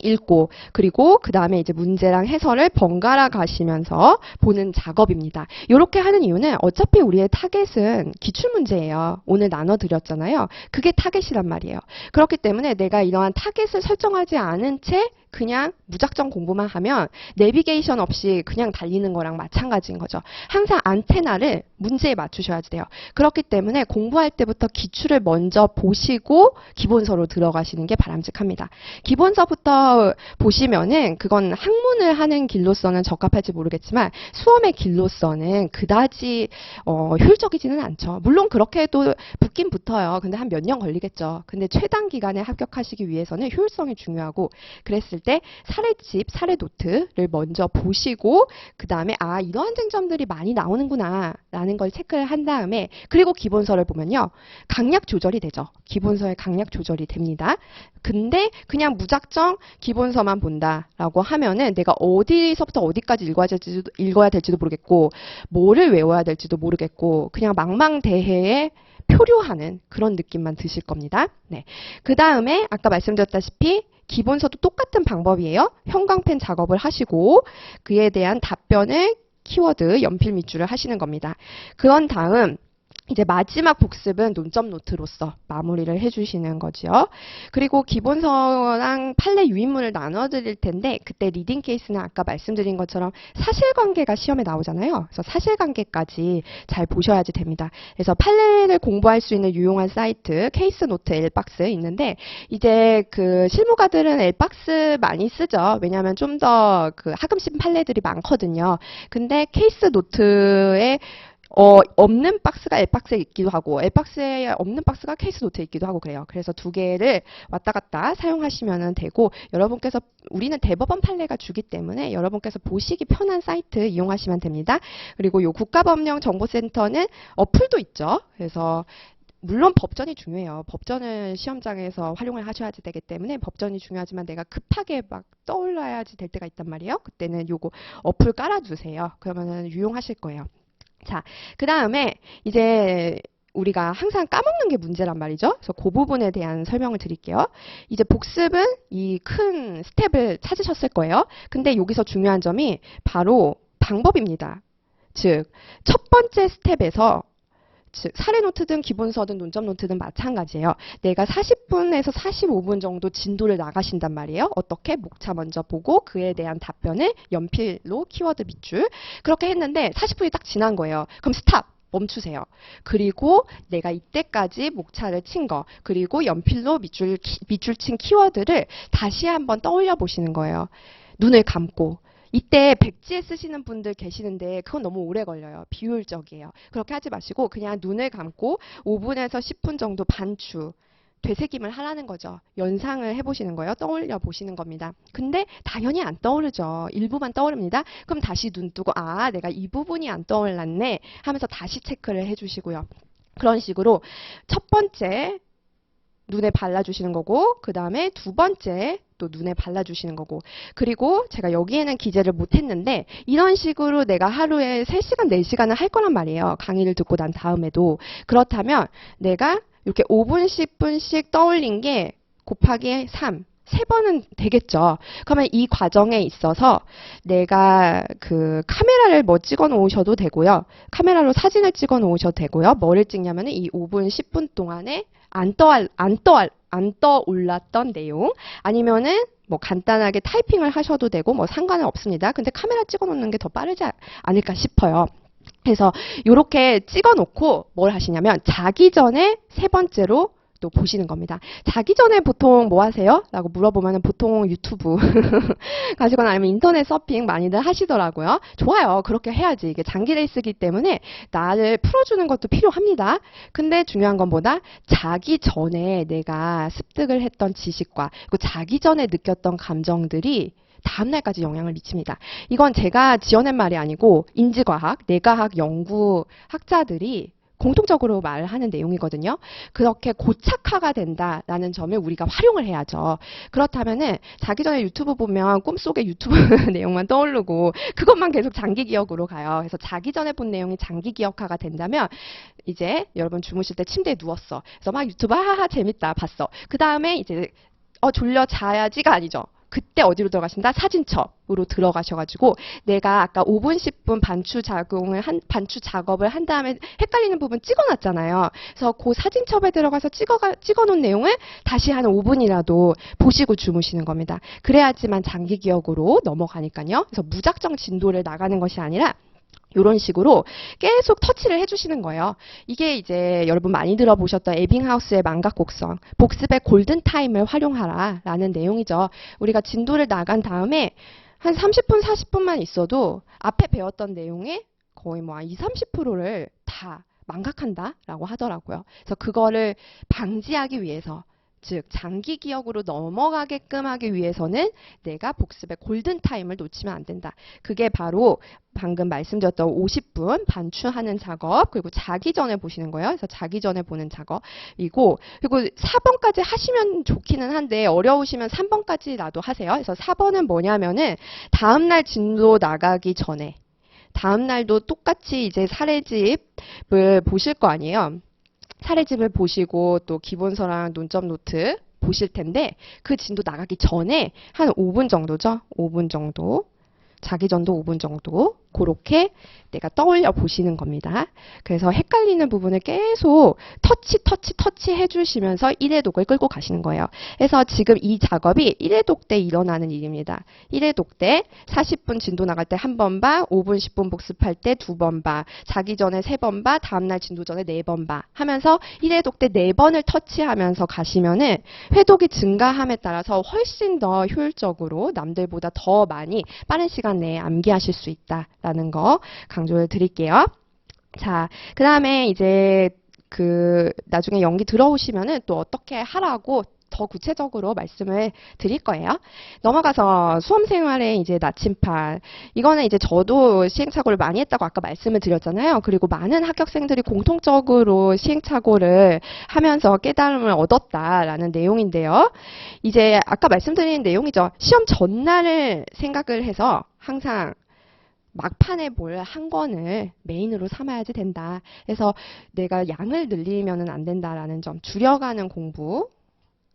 읽고 그리고 그 다음에 이제 문제랑 해설을 번갈아 가시면서 보는 작업입니다. 이렇게 하는 이유는 어차피 우리의 타겟은 기출문제예요. 오늘 나눠드렸잖아요. 그게 타겟이란 말이에요. 그렇기 때문에 내가 이러한 타겟을 설정하지 않은 채 그냥 무작정 공부만 하면 내비게이션 없이 그냥 달리는 거랑 마찬가지인 거죠. 항상 안테나를 문제에 맞추셔야지 돼요. 그렇기 때문에 공부할 때부터 기출을 먼저 보시고 기본서로 들어가시는 게 바람직합니다. 기본서부터 보시면은 그건 학문을 하는 길로서는 적합할지 모르겠지만 수험의 길로서는 그다지 효율적이지는 않죠. 물론 그렇게 해도 붙긴 붙어요. 근데 한 몇 년 걸리겠죠. 근데 최단 기간에 합격하시기 위해서는 효율성이 중요하고 그랬을 때 사례집, 사례 노트를 먼저 보시고 그 다음에 아 이러한 쟁점들이 많이 나오는구나 라는 걸 체크를 한 다음에 그리고 기본서를 보면요. 강약 조절이 되죠. 기본서에 강약 조절이 됩니다. 근데 그냥 무작정 기본서만 본다라고 하면은 내가 어디서부터 어디까지 읽어야 될지도 모르겠고 뭐를 외워야 될지도 모르겠고 그냥 망망대해에 표류하는 그런 느낌만 드실 겁니다. 네. 그 다음에 아까 말씀드렸다시피 기본서도 똑같은 방법이에요. 형광펜 작업을 하시고 그에 대한 답변을 키워드 연필 밑줄을 하시는 겁니다. 그런 다음 이제 마지막 복습은 논점 노트로서 마무리를 해주시는 거죠. 그리고 기본서랑 판례 유인문을 나눠드릴 텐데 그때 리딩 케이스는 아까 말씀드린 것처럼 사실관계가 시험에 나오잖아요. 그래서 사실관계까지 잘 보셔야지 됩니다. 그래서 판례를 공부할 수 있는 유용한 사이트 케이스 노트 엘박스 있는데 이제 그 실무가들은 엘박스 많이 쓰죠. 왜냐하면 좀 더 그 하금심 판례들이 많거든요. 근데 케이스 노트에 없는 박스가 L박스에 있기도 하고 L박스에 없는 박스가 케이스 노트에 있기도 하고 그래요. 그래서 두 개를 왔다 갔다 사용하시면 되고 여러분께서 우리는 대법원 판례가 주기 때문에 여러분께서 보시기 편한 사이트 이용하시면 됩니다. 그리고 요 국가법령정보센터는 어플도 있죠. 그래서 물론 법전이 중요해요. 법전을 시험장에서 활용을 하셔야지 되기 때문에 법전이 중요하지만 내가 급하게 막 떠올라야지 될 때가 있단 말이에요. 그때는 요거 어플 깔아두세요. 그러면은 유용하실 거예요. 자, 그 다음에 이제 우리가 항상 까먹는 게 문제란 말이죠. 그래서 그 부분에 대한 설명을 드릴게요. 이제 복습은 이 큰 스텝을 찾으셨을 거예요. 근데 여기서 중요한 점이 바로 방법입니다. 즉, 첫 번째 스텝에서 즉 사례 노트든 기본서든 논점 노트든 마찬가지예요. 내가 40분에서 45분 정도 진도를 나가신단 말이에요. 어떻게? 목차 먼저 보고 그에 대한 답변을 연필로 키워드 밑줄 그렇게 했는데 40분이 딱 지난 거예요. 그럼 스탑! 멈추세요. 그리고 내가 이때까지 목차를 친 거 그리고 연필로 밑줄 친 키워드를 다시 한번 떠올려 보시는 거예요. 눈을 감고 이때 백지에 쓰시는 분들 계시는데 그건 너무 오래 걸려요. 비효율적이에요. 그렇게 하지 마시고 그냥 눈을 감고 5분에서 10분 정도 반추 되새김을 하라는 거죠. 연상을 해보시는 거예요. 떠올려 보시는 겁니다. 근데 당연히 안 떠오르죠. 일부만 떠오릅니다. 그럼 다시 눈 뜨고 아 내가 이 부분이 안 떠올랐네 하면서 다시 체크를 해주시고요. 그런 식으로 첫 번째 눈에 발라주시는 거고 그 다음에 두 번째 또 눈에 발라주시는 거고 그리고 제가 여기에는 기재를 못했는데 이런 식으로 내가 하루에 3시간, 4시간을 할 거란 말이에요. 강의를 듣고 난 다음에도. 그렇다면 내가 이렇게 5분, 10분씩 떠올린 게 곱하기 3. 3번은 되겠죠. 그러면 이 과정에 있어서 내가 그 카메라를 뭐 찍어 놓으셔도 되고요. 카메라로 사진을 찍어 놓으셔도 되고요. 뭐를 찍냐면 이 5분, 10분 동안에 안 떠올랐던 내용 아니면은 뭐 간단하게 타이핑을 하셔도 되고 뭐 상관은 없습니다. 근데 카메라 찍어 놓는 게 더 빠르지 않을까 싶어요. 그래서 이렇게 찍어 놓고 뭘 하시냐면 자기 전에 세 번째로 또 보시는 겁니다. 자기 전에 보통 뭐 하세요? 라고 물어보면 보통 유튜브 가시거나 아니면 인터넷 서핑 많이들 하시더라고요. 좋아요. 그렇게 해야지. 이게 장기 레이스이기 때문에 나를 풀어주는 것도 필요합니다. 근데 중요한 건 뭐다? 자기 전에 내가 습득을 했던 지식과 그리고 자기 전에 느꼈던 감정들이 다음날까지 영향을 미칩니다. 이건 제가 지어낸 말이 아니고 인지과학, 뇌과학 연구 학자들이 공통적으로 말하는 내용이거든요. 그렇게 고착화가 된다라는 점을 우리가 활용을 해야죠. 그렇다면은 자기 전에 유튜브 보면 꿈속에 유튜브 내용만 떠오르고 그것만 계속 장기 기억으로 가요. 그래서 자기 전에 본 내용이 장기 기억화가 된다면 이제 여러분 주무실 때 침대에 누웠어. 그래서 막 유튜브 하하 재밌다 봤어. 그 다음에 이제 졸려 자야지가 아니죠. 그때 어디로 들어가신다? 사진첩으로 들어가셔가지고 내가 아까 5분, 10분 반추 작업을 한 다음에 헷갈리는 부분 찍어놨잖아요. 그래서 그 사진첩에 들어가서 찍어놓은 내용을 다시 한 5분이라도 보시고 주무시는 겁니다. 그래야지만 장기 기억으로 넘어가니까요. 그래서 무작정 진도를 나가는 것이 아니라 이런 식으로 계속 터치를 해주시는 거예요. 이게 이제 여러분 많이 들어보셨던 에빙하우스의 망각곡성, 복습의 골든타임을 활용하라 라는 내용이죠. 우리가 진도를 나간 다음에 한 30분, 40분만 있어도 앞에 배웠던 내용의 거의 뭐 20, 30%를 다 망각한다 라고 하더라고요. 그래서 그거를 방지하기 위해서 즉 장기 기억으로 넘어가게끔 하기 위해서는 내가 복습의 골든타임을 놓치면 안 된다. 그게 바로 방금 말씀드렸던 50분 반추하는 작업 그리고 자기 전에 보시는 거예요. 그래서 자기 전에 보는 작업이고 그리고 4번까지 하시면 좋기는 한데 어려우시면 3번까지라도 하세요. 그래서 4번은 뭐냐면은 다음날 진도 나가기 전에 다음날도 똑같이 이제 사례집을 보실 거 아니에요. 사례집을 보시고 또 기본서랑 논점 노트 보실 텐데 그 진도 나가기 전에 한 5분 정도죠. 5분 정도 자기 전도 5분 정도 그렇게 내가 떠올려 보시는 겁니다. 그래서 헷갈리는 부분을 계속 터치 해주시면서 1회독을 끌고 가시는 거예요. 그래서 지금 이 작업이 1회독 때 일어나는 일입니다. 1회독 때 40분 진도 나갈 때 한 번 봐, 5분 10분 복습할 때 2번 봐, 자기 전에 3번 봐, 다음날 진도 전에 4번 봐 하면서 1회독 때 4번을 터치하면서 가시면은 회독이 증가함에 따라서 훨씬 더 효율적으로 남들보다 더 많이 빠른 시간 내에 암기하실 수 있다라는 거 강조를 드릴게요. 자, 그 다음에 이제 나중에 연기 들어오시면은 또 어떻게 하라고 더 구체적으로 말씀을 드릴 거예요. 넘어가서 수험생활의 이제 나침판. 이거는 이제 저도 시행착오를 많이 했다고 아까 말씀을 드렸잖아요. 그리고 많은 합격생들이 공통적으로 시행착오를 하면서 깨달음을 얻었다라는 내용인데요. 이제 아까 말씀드린 내용이죠. 시험 전날을 생각을 해서 항상 막판에 볼 한 권을 메인으로 삼아야지 된다. 그래서 내가 양을 늘리면은 안 된다라는 점, 줄여가는 공부,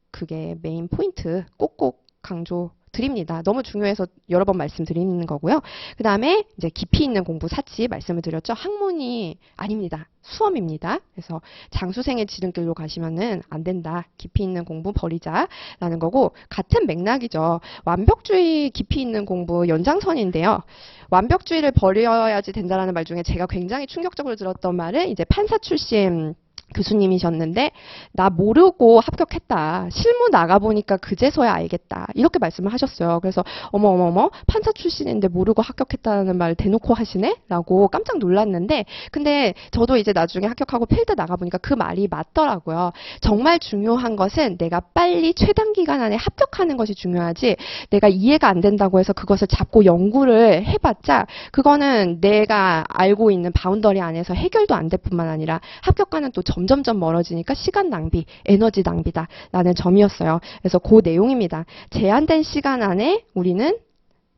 그게 메인 포인트 꼭꼭 강조 드립니다. 너무 중요해서 여러 번 말씀드리는 거고요. 그 다음에 이제 깊이 있는 공부 사치 말씀을 드렸죠. 학문이 아닙니다. 수험입니다. 그래서 장수생의 지름길로 가시면은 안 된다. 깊이 있는 공부 버리자라는 거고, 같은 맥락이죠. 완벽주의 깊이 있는 공부 연장선인데요. 완벽주의를 버려야지 된다라는 말 중에 제가 굉장히 충격적으로 들었던 말은 이제 판사 출신 교수님이셨는데, 나 모르고 합격했다. 실무 나가보니까 그제서야 알겠다. 이렇게 말씀을 하셨어요. 그래서 어머 판사 출신인데 모르고 합격했다는 말 대놓고 하시네? 라고 깜짝 놀랐는데, 근데 저도 이제 나중에 합격하고 필드 나가보니까 그 말이 맞더라고요. 정말 중요한 것은 내가 빨리 최단 기간 안에 합격하는 것이 중요하지, 내가 이해가 안 된다고 해서 그것을 잡고 연구를 해봤자 그거는 내가 알고 있는 바운더리 안에서 해결도 안 될 뿐만 아니라 합격과는 또 점점점 멀어지니까 시간 낭비, 에너지 낭비다라는 점이었어요. 그래서 그 내용입니다. 제한된 시간 안에 우리는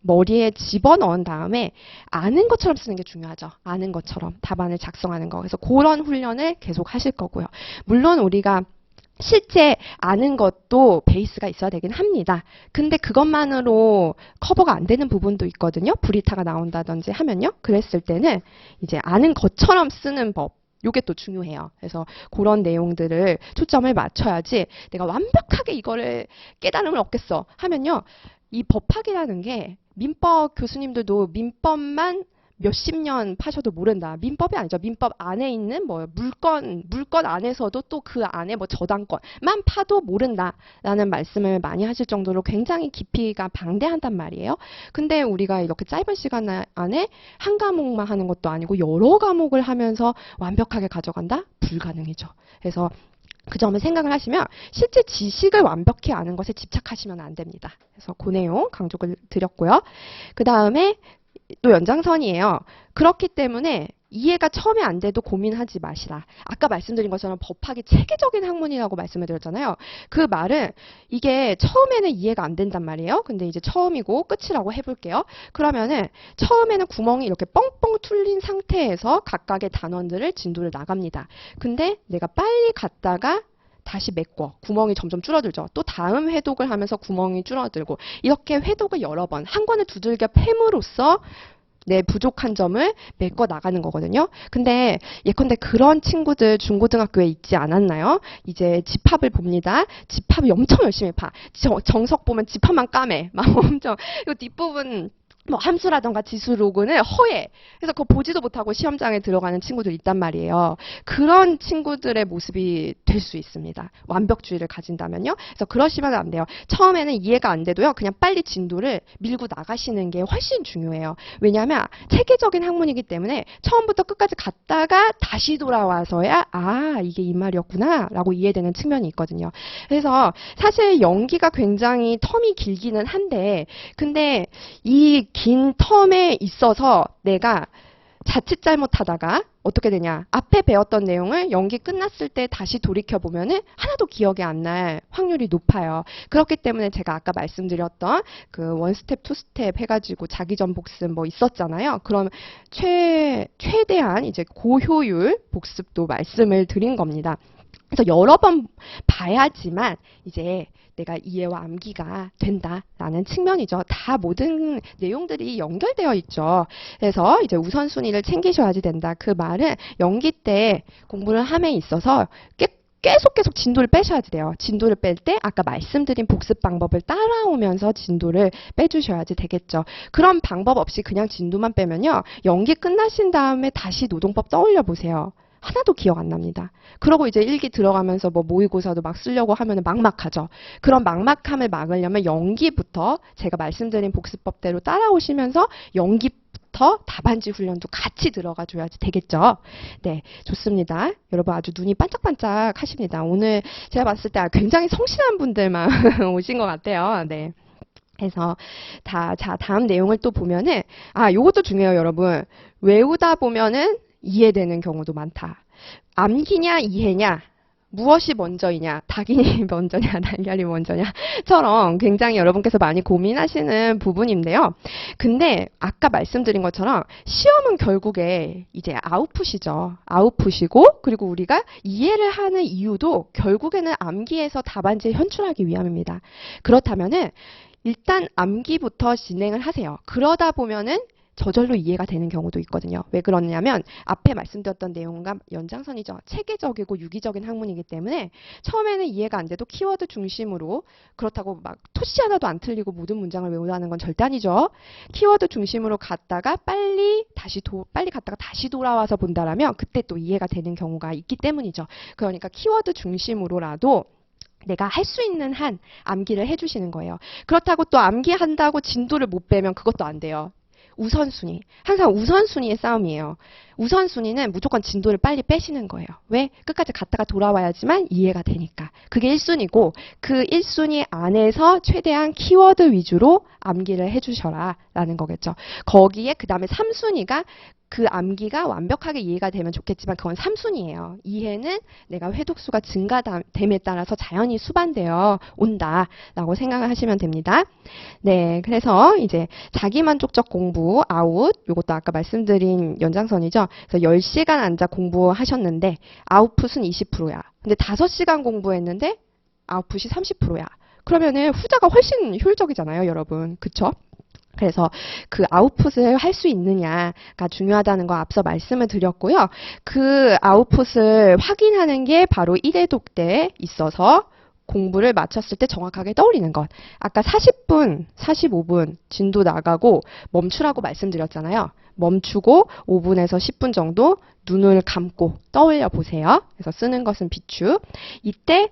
머리에 집어넣은 다음에 아는 것처럼 쓰는 게 중요하죠. 아는 것처럼 답안을 작성하는 거. 그래서 그런 훈련을 계속 하실 거고요. 물론 우리가 실제 아는 것도 베이스가 있어야 되긴 합니다. 근데 그것만으로 커버가 안 되는 부분도 있거든요. 브리타가 나온다든지 하면요. 그랬을 때는 이제 아는 것처럼 쓰는 법, 요게 또 중요해요. 그래서 그런 내용들을 초점을 맞춰야지 내가 완벽하게 이거를 깨달음을 얻겠어 하면요. 이 법학이라는 게 민법 교수님들도 민법만 몇십 년 파셔도 모른다. 민법이 아니죠. 민법 안에 있는 뭐 물건 안에서도 또 그 안에 뭐 저당권만 파도 모른다라는 말씀을 많이 하실 정도로 굉장히 깊이가 방대하단 말이에요. 근데 우리가 이렇게 짧은 시간 안에 한 과목만 하는 것도 아니고 여러 과목을 하면서 완벽하게 가져간다? 불가능이죠. 그래서 그 점을 생각을 하시면 실제 지식을 완벽히 아는 것에 집착하시면 안 됩니다. 그래서 그 내용 강조를 드렸고요. 그 다음에 또 연장선이에요. 그렇기 때문에 이해가 처음에 안 돼도 고민하지 마시라. 아까 말씀드린 것처럼 법학이 체계적인 학문이라고 말씀을 드렸잖아요. 그 말은 이게 처음에는 이해가 안 된단 말이에요. 근데 이제 처음이고 끝이라고 해볼게요. 그러면은 처음에는 구멍이 이렇게 뻥뻥 뚫린 상태에서 각각의 단원들을 진도를 나갑니다. 근데 내가 빨리 갔다가 다시 메꿔. 구멍이 점점 줄어들죠. 또 다음 회독을 하면서 구멍이 줄어들고, 이렇게 회독을 여러 번 한 권을 두들겨 팹으로써 내 부족한 점을 메꿔 나가는 거거든요. 근데 예컨대 그런 친구들 중고등학교에 있지 않았나요? 이제 집합을 봅니다. 집합이 엄청 열심히 봐. 정석 보면 집합만 까매. 막 엄청. 이 뒷부분 뭐 함수라던가 지수 로그는 허해. 그래서 그거 보지도 못하고 시험장에 들어가는 친구들 있단 말이에요. 그런 친구들의 모습이 될 수 있습니다. 완벽주의를 가진다면요. 그래서 그러시면 안 돼요. 처음에는 이해가 안 돼도요. 그냥 빨리 진도를 밀고 나가시는 게 훨씬 중요해요. 왜냐하면 체계적인 학문이기 때문에 처음부터 끝까지 갔다가 다시 돌아와서야 이게 이 말이었구나 라고 이해되는 측면이 있거든요. 그래서 사실 연기가 굉장히 텀이 길기는 한데, 근데 이 긴 텀에 있어서 내가 자칫 잘못하다가 어떻게 되냐. 앞에 배웠던 내용을 연기 끝났을 때 다시 돌이켜보면은 하나도 기억이 안 날 확률이 높아요. 그렇기 때문에 제가 아까 말씀드렸던 그 원스텝, 투스텝 해가지고 자기전 복습 뭐 있었잖아요. 그럼 최대한 이제 고효율 복습도 말씀을 드린 겁니다. 그래서 여러 번 봐야지만 이제 내가 이해와 암기가 된다라는 측면이죠. 다 모든 내용들이 연결되어 있죠. 그래서 이제 우선순위를 챙기셔야지 된다. 그 말은 연기 때 공부를 함에 있어서 계속 진도를 빼셔야지 돼요. 진도를 뺄 때 아까 말씀드린 복습 방법을 따라오면서 진도를 빼주셔야지 되겠죠. 그런 방법 없이 그냥 진도만 빼면요. 연기 끝나신 다음에 다시 노동법 떠올려 보세요. 하나도 기억 안 납니다. 그러고 이제 일기 들어가면서 뭐 모의고사도 막 쓰려고 하면 막막하죠. 그런 막막함을 막으려면 연기부터 제가 말씀드린 복습법대로 따라오시면서 연기부터 답안지 훈련도 같이 들어가 줘야지 되겠죠. 네, 좋습니다. 여러분 아주 눈이 반짝반짝 하십니다. 오늘 제가 봤을 때 굉장히 성실한 분들만 오신 것 같아요. 네. 그래서 자, 다음 내용을 또 보면은 요것도 중요해요, 여러분. 외우다 보면은 이해되는 경우도 많다. 암기냐 이해냐 무엇이 먼저이냐 닭이 먼저냐 달걀이 먼저냐처럼 굉장히 여러분께서 많이 고민하시는 부분인데요. 근데 아까 말씀드린 것처럼 시험은 결국에 이제 아웃풋이죠. 아웃풋이고 그리고 우리가 이해를 하는 이유도 결국에는 암기에서 답안지를 현출하기 위함입니다. 그렇다면은 일단 암기부터 진행을 하세요. 그러다 보면은 저절로 이해가 되는 경우도 있거든요. 왜 그러냐면 앞에 말씀드렸던 내용과 연장선이죠. 체계적이고 유기적인 학문이기 때문에 처음에는 이해가 안 돼도 키워드 중심으로 그렇다고 막 토시 하나도 안 틀리고 모든 문장을 외우라는 건 절대 아니죠. 키워드 중심으로 갔다가 빨리 갔다가 다시 돌아와서 본다라면 그때 또 이해가 되는 경우가 있기 때문이죠. 그러니까 키워드 중심으로라도 내가 할 수 있는 한 암기를 해주시는 거예요. 그렇다고 또 암기한다고 진도를 못 빼면 그것도 안 돼요. 우선순위. 항상 우선순위의 싸움이에요. 우선순위는 무조건 진도를 빨리 빼시는 거예요. 왜? 끝까지 갔다가 돌아와야지만 이해가 되니까. 그게 1순위고 그 1순위 안에서 최대한 키워드 위주로 암기를 해주셔라 라는 거겠죠. 거기에 그 다음에 3순위가 그 암기가 완벽하게 이해가 되면 좋겠지만 그건 3순위예요. 이해는 내가 회독수가 증가됨에 따라서 자연히 수반되어 온다라고 생각을 하시면 됩니다. 네, 그래서 이제 자기만족적 공부 아웃 이것도 아까 말씀드린 연장선이죠. 그래서 10시간 앉아 공부하셨는데 아웃풋은 20%야. 근데 5시간 공부했는데 아웃풋이 30%야. 그러면은 후자가 훨씬 효율적이잖아요, 여러분. 그쵸? 그래서 그 아웃풋을 할 수 있느냐가 중요하다는 거 앞서 말씀을 드렸고요. 그 아웃풋을 확인하는 게 바로 1회독 때 있어서 공부를 마쳤을 때 정확하게 떠올리는 것. 아까 40분, 45분 진도 나가고 멈추라고 말씀드렸잖아요. 멈추고 5분에서 10분 정도 눈을 감고 떠올려 보세요. 그래서 쓰는 것은 비추. 이때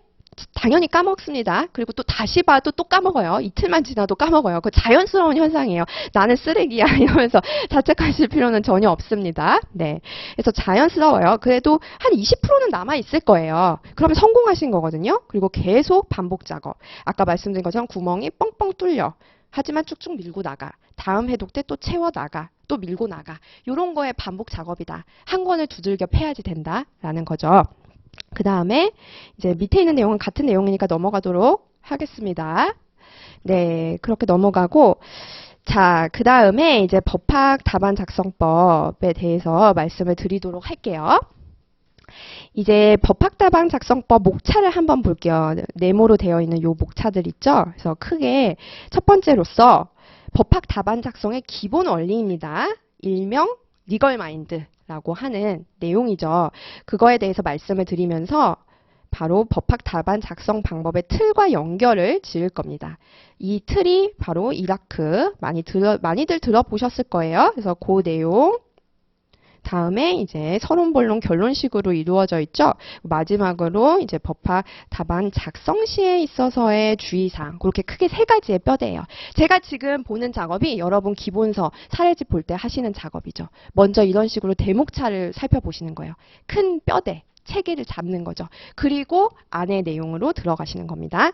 당연히 까먹습니다. 그리고 또 다시 봐도 또 까먹어요. 이틀만 지나도 까먹어요. 그 자연스러운 현상이에요. 나는 쓰레기야 이러면서 자책하실 필요는 전혀 없습니다. 네, 그래서 자연스러워요. 그래도 한 20%는 남아있을 거예요. 그러면 성공하신 거거든요. 그리고 계속 반복 작업. 아까 말씀드린 것처럼 구멍이 뻥뻥 뚫려. 하지만 쭉쭉 밀고 나가. 다음 해독 때 또 채워 나가. 또 밀고 나가. 이런 거에 반복 작업이다. 한 권을 두들겨 패야지 된다라는 거죠. 그 다음에 이제 밑에 있는 내용은 같은 내용이니까 넘어가도록 하겠습니다. 네, 그렇게 넘어가고 자, 그 다음에 이제 법학 답안 작성법에 대해서 말씀을 드리도록 할게요. 이제 법학 답안 작성법 목차를 한번 볼게요. 네모로 되어 있는 요 목차들 있죠? 그래서 크게 첫 번째로서 법학 답안 작성의 기본 원리입니다. 일명 리걸 마인드. 라고 하는 내용이죠. 그거에 대해서 말씀을 드리면서 바로 법학 답안 작성 방법의 틀과 연결을 지을 겁니다. 이 틀이 바로 이라크 많이들 들어보셨을 거예요. 그래서 그 내용 다음에 이제 서론, 본론, 결론식으로 이루어져 있죠. 마지막으로 이제 법학 답안 작성 시에 있어서의 주의사항. 그렇게 크게 3가지의 뼈대예요. 제가 지금 보는 작업이 여러분 기본서, 사례집 볼 때 하시는 작업이죠. 먼저 이런 식으로 대목차를 살펴보시는 거예요. 큰 뼈대, 체계를 잡는 거죠. 그리고 안의 내용으로 들어가시는 겁니다.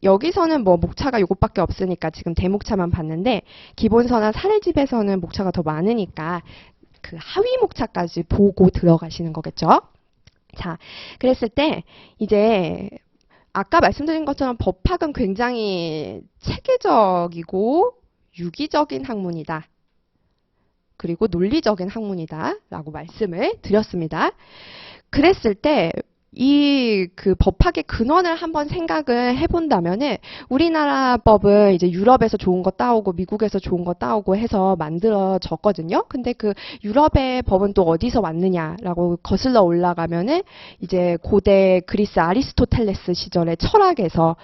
여기서는 뭐 목차가 요것밖에 없으니까 지금 대목차만 봤는데 기본서나 사례집에서는 목차가 더 많으니까 그 하위 목차까지 보고 들어가시는 거겠죠. 자, 그랬을 때 이제 아까 말씀드린 것처럼 법학은 굉장히 체계적이고 유기적인 학문이다. 그리고 논리적인 학문이다 라고 말씀을 드렸습니다. 그랬을 때 그 법학의 근원을 한번 생각을 해본다면은 우리나라 법은 이제 유럽에서 좋은 거 따오고 미국에서 좋은 거 따오고 해서 만들어졌거든요. 근데 그 유럽의 법은 또 어디서 왔느냐라고 거슬러 올라가면은 이제 고대 그리스 아리스토텔레스 시절의 철학에서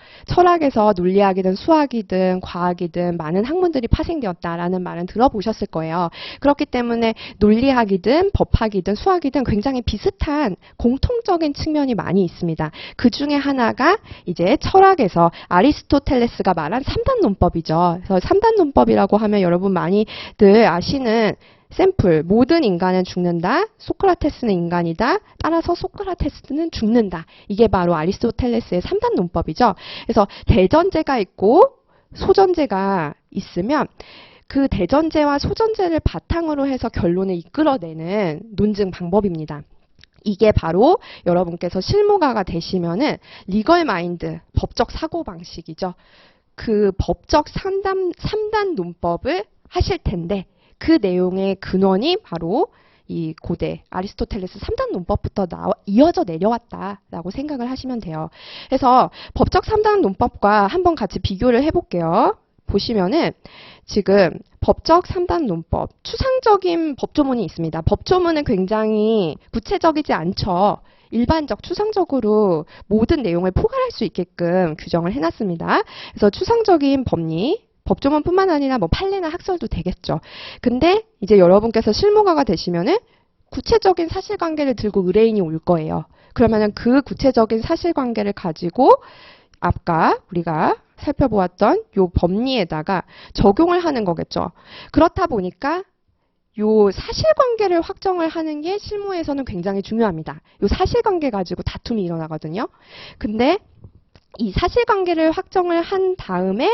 논리학이든 수학이든 과학이든 많은 학문들이 파생되었다라는 말은 들어보셨을 거예요. 그렇기 때문에 논리학이든 법학이든 수학이든 굉장히 비슷한 공통적인 측면이 많이 있습니다. 그 중에 하나가 이제 철학에서 아리스토텔레스가 말한 3단 논법이죠. 그래서 3단 논법이라고 하면 여러분 많이들 아시는 샘플, 모든 인간은 죽는다. 소크라테스는 인간이다. 따라서 소크라테스는 죽는다. 이게 바로 아리스토텔레스의 3단 논법이죠. 그래서 대전제가 있고 소전제가 있으면 그 대전제와 소전제를 바탕으로 해서 결론을 이끌어내는 논증 방법입니다. 이게 바로 여러분께서 실무가가 되시면은 리걸 마인드, 법적 사고방식이죠. 그 법적 3단 논법을 하실 텐데 그 내용의 근원이 바로 이 고대 아리스토텔레스 3단 논법부터 이어져 내려왔다라고 생각을 하시면 돼요. 그래서 법적 3단 논법과 한번 같이 비교를 해볼게요. 보시면은 지금 법적 3단 논법, 추상적인 법조문이 있습니다. 법조문은 굉장히 구체적이지 않죠. 일반적, 추상적으로 모든 내용을 포괄할 수 있게끔 규정을 해놨습니다. 그래서 추상적인 법리, 법조문뿐만 아니라 뭐 판례나 학설도 되겠죠. 근데 이제 여러분께서 실무가가 되시면은 구체적인 사실관계를 들고 의뢰인이 올 거예요. 그러면은 그 구체적인 사실관계를 가지고 아까 우리가 살펴보았던 요 법리에다가 적용을 하는 거겠죠. 그렇다 보니까 요 사실관계를 확정을 하는 게 실무에서는 굉장히 중요합니다. 요 사실관계 가지고 다툼이 일어나거든요. 근데 이 사실관계를 확정을 한 다음에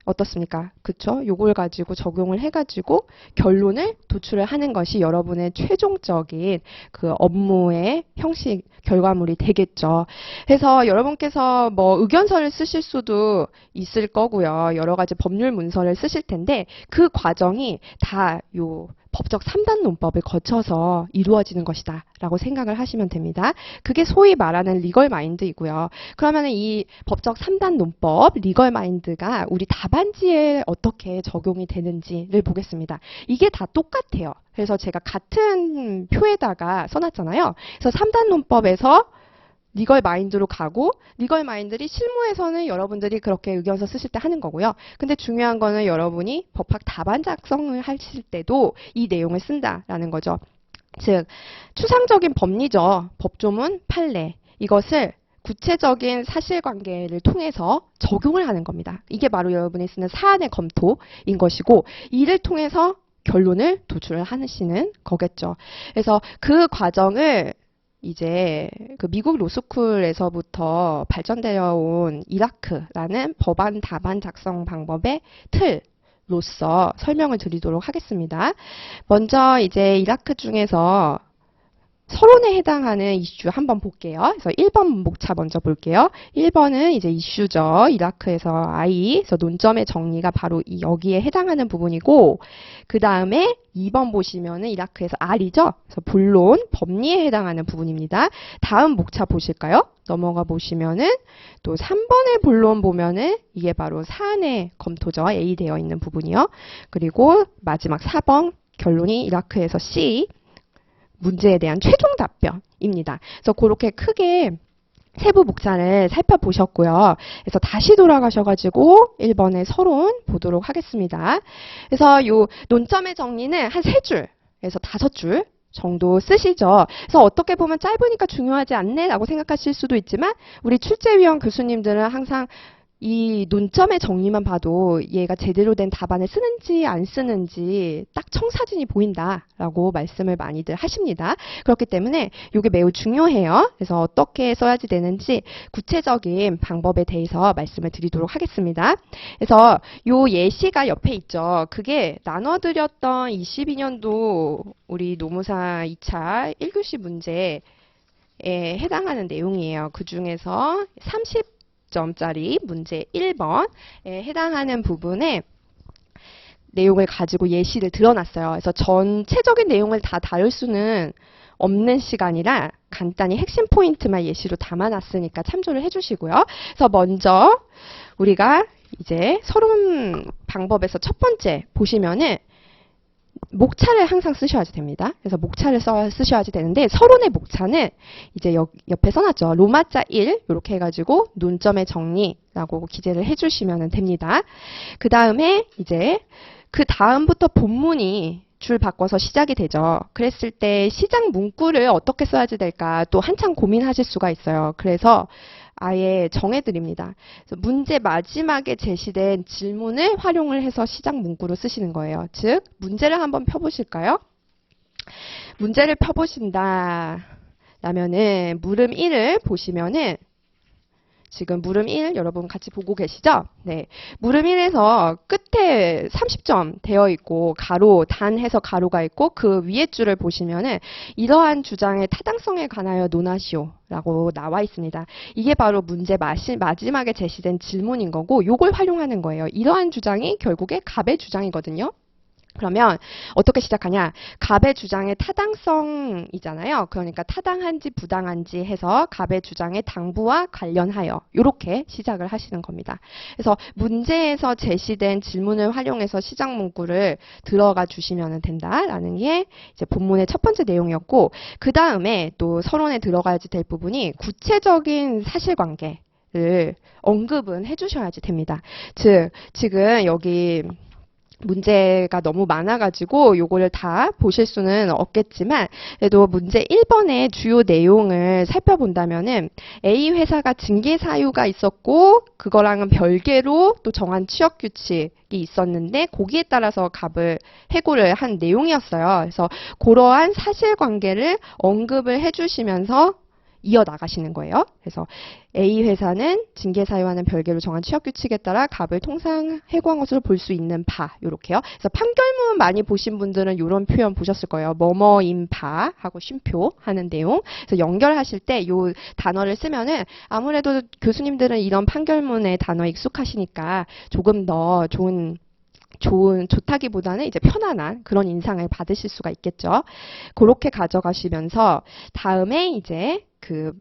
어떻습니까? 그쵸? 요걸 가지고 적용을 해가지고 결론을 도출을 하는 것이 여러분의 최종적인 그 업무의 형식, 결과물이 되겠죠. 그래서 여러분께서 뭐 의견서를 쓰실 수도 있을 거고요. 여러 가지 법률 문서를 쓰실 텐데 그 과정이 다 요 법적 3단 논법을 거쳐서 이루어지는 것이다 라고 생각을 하시면 됩니다. 그게 소위 말하는 리걸 마인드이고요. 그러면 이 법적 3단 논법, 리걸 마인드가 우리 답안지에 어떻게 적용이 되는지를 보겠습니다. 이게 다 똑같아요. 그래서 제가 같은 표에다가 써놨잖아요. 그래서 3단 논법에서 리걸 마인드로 가고 리걸 마인드를 실무에서는 여러분들이 그렇게 의견서 쓰실 때 하는 거고요. 근데 중요한 거는 여러분이 법학 답안 작성을 하실 때도 이 내용을 쓴다라는 거죠. 즉 추상적인 법리죠. 법조문, 판례 이것을 구체적인 사실관계를 통해서 적용을 하는 겁니다. 이게 바로 여러분이 쓰는 사안의 검토인 것이고 이를 통해서 결론을 도출을 하시는 거겠죠. 그래서 그 과정을 이제 그 미국 로스쿨에서부터 발전되어 온 이라크라는 법안 답안 작성 방법의 틀로서 설명을 드리도록 하겠습니다. 먼저 이제 이라크 중에서 서론에 해당하는 이슈 한번 볼게요. 그래서 1번 문복차 먼저 볼게요. 1번은 이제 이슈죠. 이라크에서 그래서 논점의 정리가 바로 여기에 해당하는 부분이고, 그 다음에 2번 보시면은 이라크에서 R이죠. 그래서 본론, 법리에 해당하는 부분입니다. 다음 목차 보실까요? 넘어가 보시면은 또 3번의 본론 보면은 이게 바로 사안의 검토죠. A 되어 있는 부분이요. 그리고 마지막 4번 결론이 이라크에서 C. 문제에 대한 최종 답변입니다. 그래서 그렇게 크게 세부 목차를 살펴보셨고요. 그래서 다시 돌아가셔가지고 1번의 서론 보도록 하겠습니다. 그래서 요 논점의 정리는 한 3줄, 그래서 5줄 정도 쓰시죠. 그래서 어떻게 보면 짧으니까 중요하지 않네 라고 생각하실 수도 있지만 우리 출제위원 교수님들은 항상 이 논점의 정리만 봐도 얘가 제대로 된 답안을 쓰는지 안 쓰는지 딱 청사진이 보인다라고 말씀을 많이들 하십니다. 그렇기 때문에 이게 매우 중요해요. 그래서 어떻게 써야지 되는지 구체적인 방법에 대해서 말씀을 드리도록 하겠습니다. 그래서 요 예시가 옆에 있죠. 그게 나눠드렸던 22년도 우리 노무사 2차 1교시 문제에 해당하는 내용이에요. 그 중에서 30점짜리 문제 1번에 해당하는 부분에 내용을 가지고 예시를 드러났어요. 그래서 전체적인 내용을 다 다룰 수는 없는 시간이라 간단히 핵심 포인트만 예시로 담아놨으니까 참조를 해주시고요. 그래서 먼저 우리가 이제 서론 방법에서 첫 번째 보시면은 목차를 항상 쓰셔야 됩니다. 그래서 목차를 쓰셔야 되는데 서론의 목차는 이제 옆에 써놨죠. 로마자 1 이렇게 해가지고 논점의 정리라고 기재를 해주시면 됩니다. 그 다음에 이제 그 다음부터 본문이 줄 바꿔서 시작이 되죠. 그랬을 때 시작 문구를 어떻게 써야지 될까 또 한참 고민하실 수가 있어요. 그래서 아예 정해드립니다. 그래서 문제 마지막에 제시된 질문을 활용을 해서 시작 문구로 쓰시는 거예요. 즉 문제를 한번 펴보실까요? 문제를 펴보신다 라면은 물음 1을 보시면은 지금 물음 1 여러분 같이 보고 계시죠? 네. 물음 1에서 끝에 30점 되어 있고 가로, 단 해서 가로가 있고 그 위에 줄을 보시면은 이러한 주장의 타당성에 관하여 논하시오 라고 나와 있습니다. 이게 바로 문제 마지막에 제시된 질문인 거고 요걸 활용하는 거예요. 이러한 주장이 결국에 갑의 주장이거든요. 그러면 어떻게 시작하냐? 갑의 주장의 타당성이잖아요. 그러니까 타당한지 부당한지 해서 갑의 주장의 당부와 관련하여 이렇게 시작을 하시는 겁니다. 그래서 문제에서 제시된 질문을 활용해서 시작 문구를 들어가 주시면 된다라는 게 이제 본문의 첫 번째 내용이었고 그 다음에 또 서론에 들어가야지 될 부분이 구체적인 사실관계를 언급은 해주셔야지 됩니다. 즉 지금 여기 문제가 너무 많아가지고 요거를 다 보실 수는 없겠지만 그래도 문제 1번의 주요 내용을 살펴본다면은 A 회사가 징계 사유가 있었고 그거랑은 별개로 또 정한 취업 규칙이 있었는데 거기에 따라서 갑을 해고를 한 내용이었어요. 그래서 그러한 사실관계를 언급을 해주시면서 이어나가시는 거예요. 그래서 A 회사는 징계 사유와는 별개로 정한 취업 규칙에 따라 갑을 통상 해고한 것으로 볼 수 있는 바 이렇게요. 그래서 판결문 많이 보신 분들은 이런 표현 보셨을 거예요. 뭐뭐인 바 하고 쉼표 하는 내용. 그래서 연결하실 때 이 단어를 쓰면은 아무래도 교수님들은 이런 판결문의 단어 익숙하시니까 조금 더 좋다기보다는 이제 편안한 그런 인상을 받으실 수가 있겠죠. 그렇게 가져가시면서 다음에 이제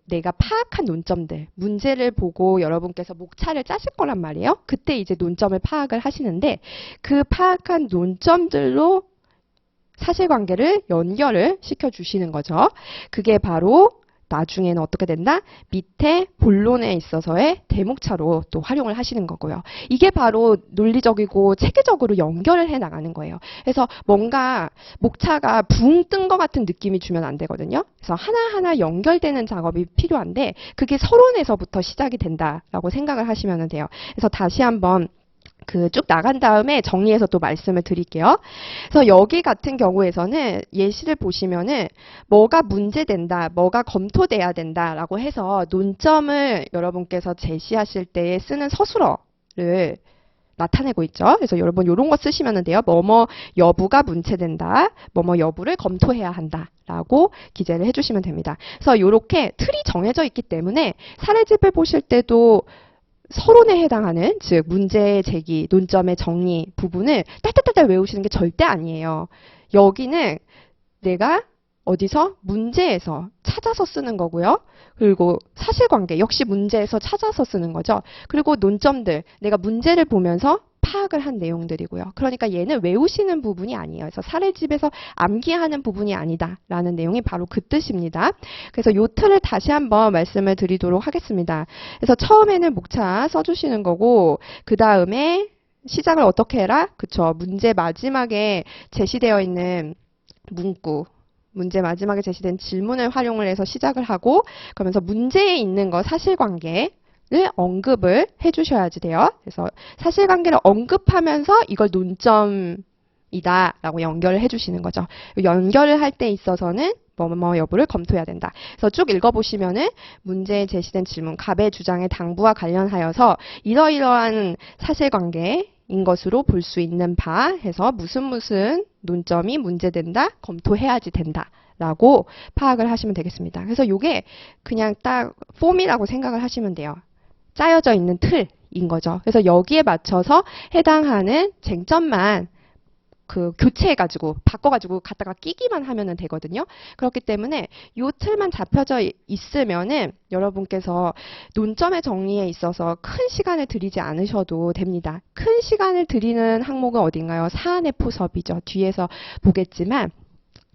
내가 파악한 논점들, 문제를 보고 여러분께서 목차를 짜실 거란 말이에요. 그때 이제 논점을 파악을 하시는데 그 파악한 논점들로 사실관계를 연결을 시켜주시는 거죠. 그게 바로 나중에는 어떻게 된다? 밑에 본론에 있어서의 대목차로 또 활용을 하시는 거고요. 이게 바로 논리적이고 체계적으로 연결을 해 나가는 거예요. 그래서 뭔가 목차가 붕 뜬 것 같은 느낌이 주면 안 되거든요. 그래서 하나하나 연결되는 작업이 필요한데 그게 서론에서부터 시작이 된다라고 생각을 하시면 돼요. 그래서 다시 한번 쭉 나간 다음에 정리해서 또 말씀을 드릴게요. 그래서 여기 같은 경우에서는 예시를 보시면은 뭐가 문제된다, 뭐가 검토돼야 된다라고 해서 논점을 여러분께서 제시하실 때 쓰는 서술어를 나타내고 있죠. 그래서 여러분 이런 거 쓰시면 돼요. 뭐뭐 여부가 문제된다, 뭐뭐 여부를 검토해야 한다라고 기재를 해주시면 됩니다. 그래서 이렇게 틀이 정해져 있기 때문에 사례집을 보실 때도 서론에 해당하는 즉 문제의 제기, 논점의 정리 부분을 딸딸딸 외우시는 게 절대 아니에요. 여기는 내가 어디서 문제에서 찾아서 쓰는 거고요. 그리고 사실관계 역시 문제에서 찾아서 쓰는 거죠. 그리고 논점들 내가 문제를 보면서 파악을 한 내용들이고요. 그러니까 얘는 외우시는 부분이 아니에요. 그래서 사례집에서 암기하는 부분이 아니다라는 내용이 바로 그 뜻입니다. 그래서 요 틀을 다시 한번 말씀을 드리도록 하겠습니다. 그래서 처음에는 목차 써주시는 거고 그 다음에 시작을 어떻게 해라? 그쵸. 문제 마지막에 제시되어 있는 문구 문제 마지막에 제시된 질문을 활용을 해서 시작을 하고 그러면서 문제에 있는 거 사실관계 를 언급을 해주셔야지 돼요. 그래서 사실관계를 언급하면서 이걸 논점이다 라고 연결을 해주시는 거죠. 연결을 할 때 있어서는 뭐뭐 여부를 검토해야 된다. 그래서 쭉 읽어보시면은 문제에 제시된 질문, 갑의 주장의 당부와 관련하여서 이러이러한 사실관계인 것으로 볼 수 있는 바 해서 무슨 논점이 문제된다, 검토해야지 된다. 라고 파악을 하시면 되겠습니다. 그래서 이게 그냥 딱 폼이라고 생각을 하시면 돼요. 짜여져 있는 틀인 거죠. 그래서 여기에 맞춰서 해당하는 쟁점만 그 교체해가지고 바꿔가지고 갖다가 끼기만 하면은 되거든요. 그렇기 때문에 요 틀만 잡혀져 있으면은 여러분께서 논점의 정리에 있어서 큰 시간을 들이지 않으셔도 됩니다. 큰 시간을 들이는 항목은 어딘가요? 사안의 포섭이죠. 뒤에서 보겠지만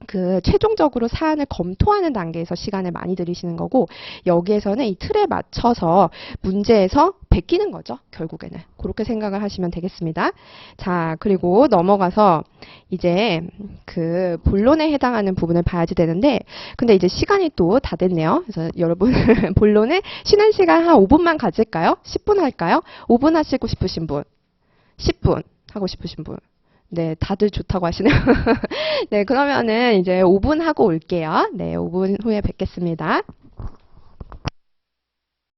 그 최종적으로 사안을 검토하는 단계에서 시간을 많이 들이시는 거고, 여기에서는 이 틀에 맞춰서 문제에서 베끼는 거죠. 결국에는 그렇게 생각을 하시면 되겠습니다. 자, 그리고 넘어가서 이제 그 본론에 해당하는 부분을 봐야지 되는데, 근데 이제 시간이 또 다 됐네요. 그래서 여러분 본론에 쉬는 시간 한 5분만 가질까요? 10분 할까요? 5분 하시고 싶으신 분, 10분 하고 싶으신 분. 네, 다들 좋다고 하시네요. 네, 그러면은 이제 5분 하고 올게요. 네, 5분 후에 뵙겠습니다.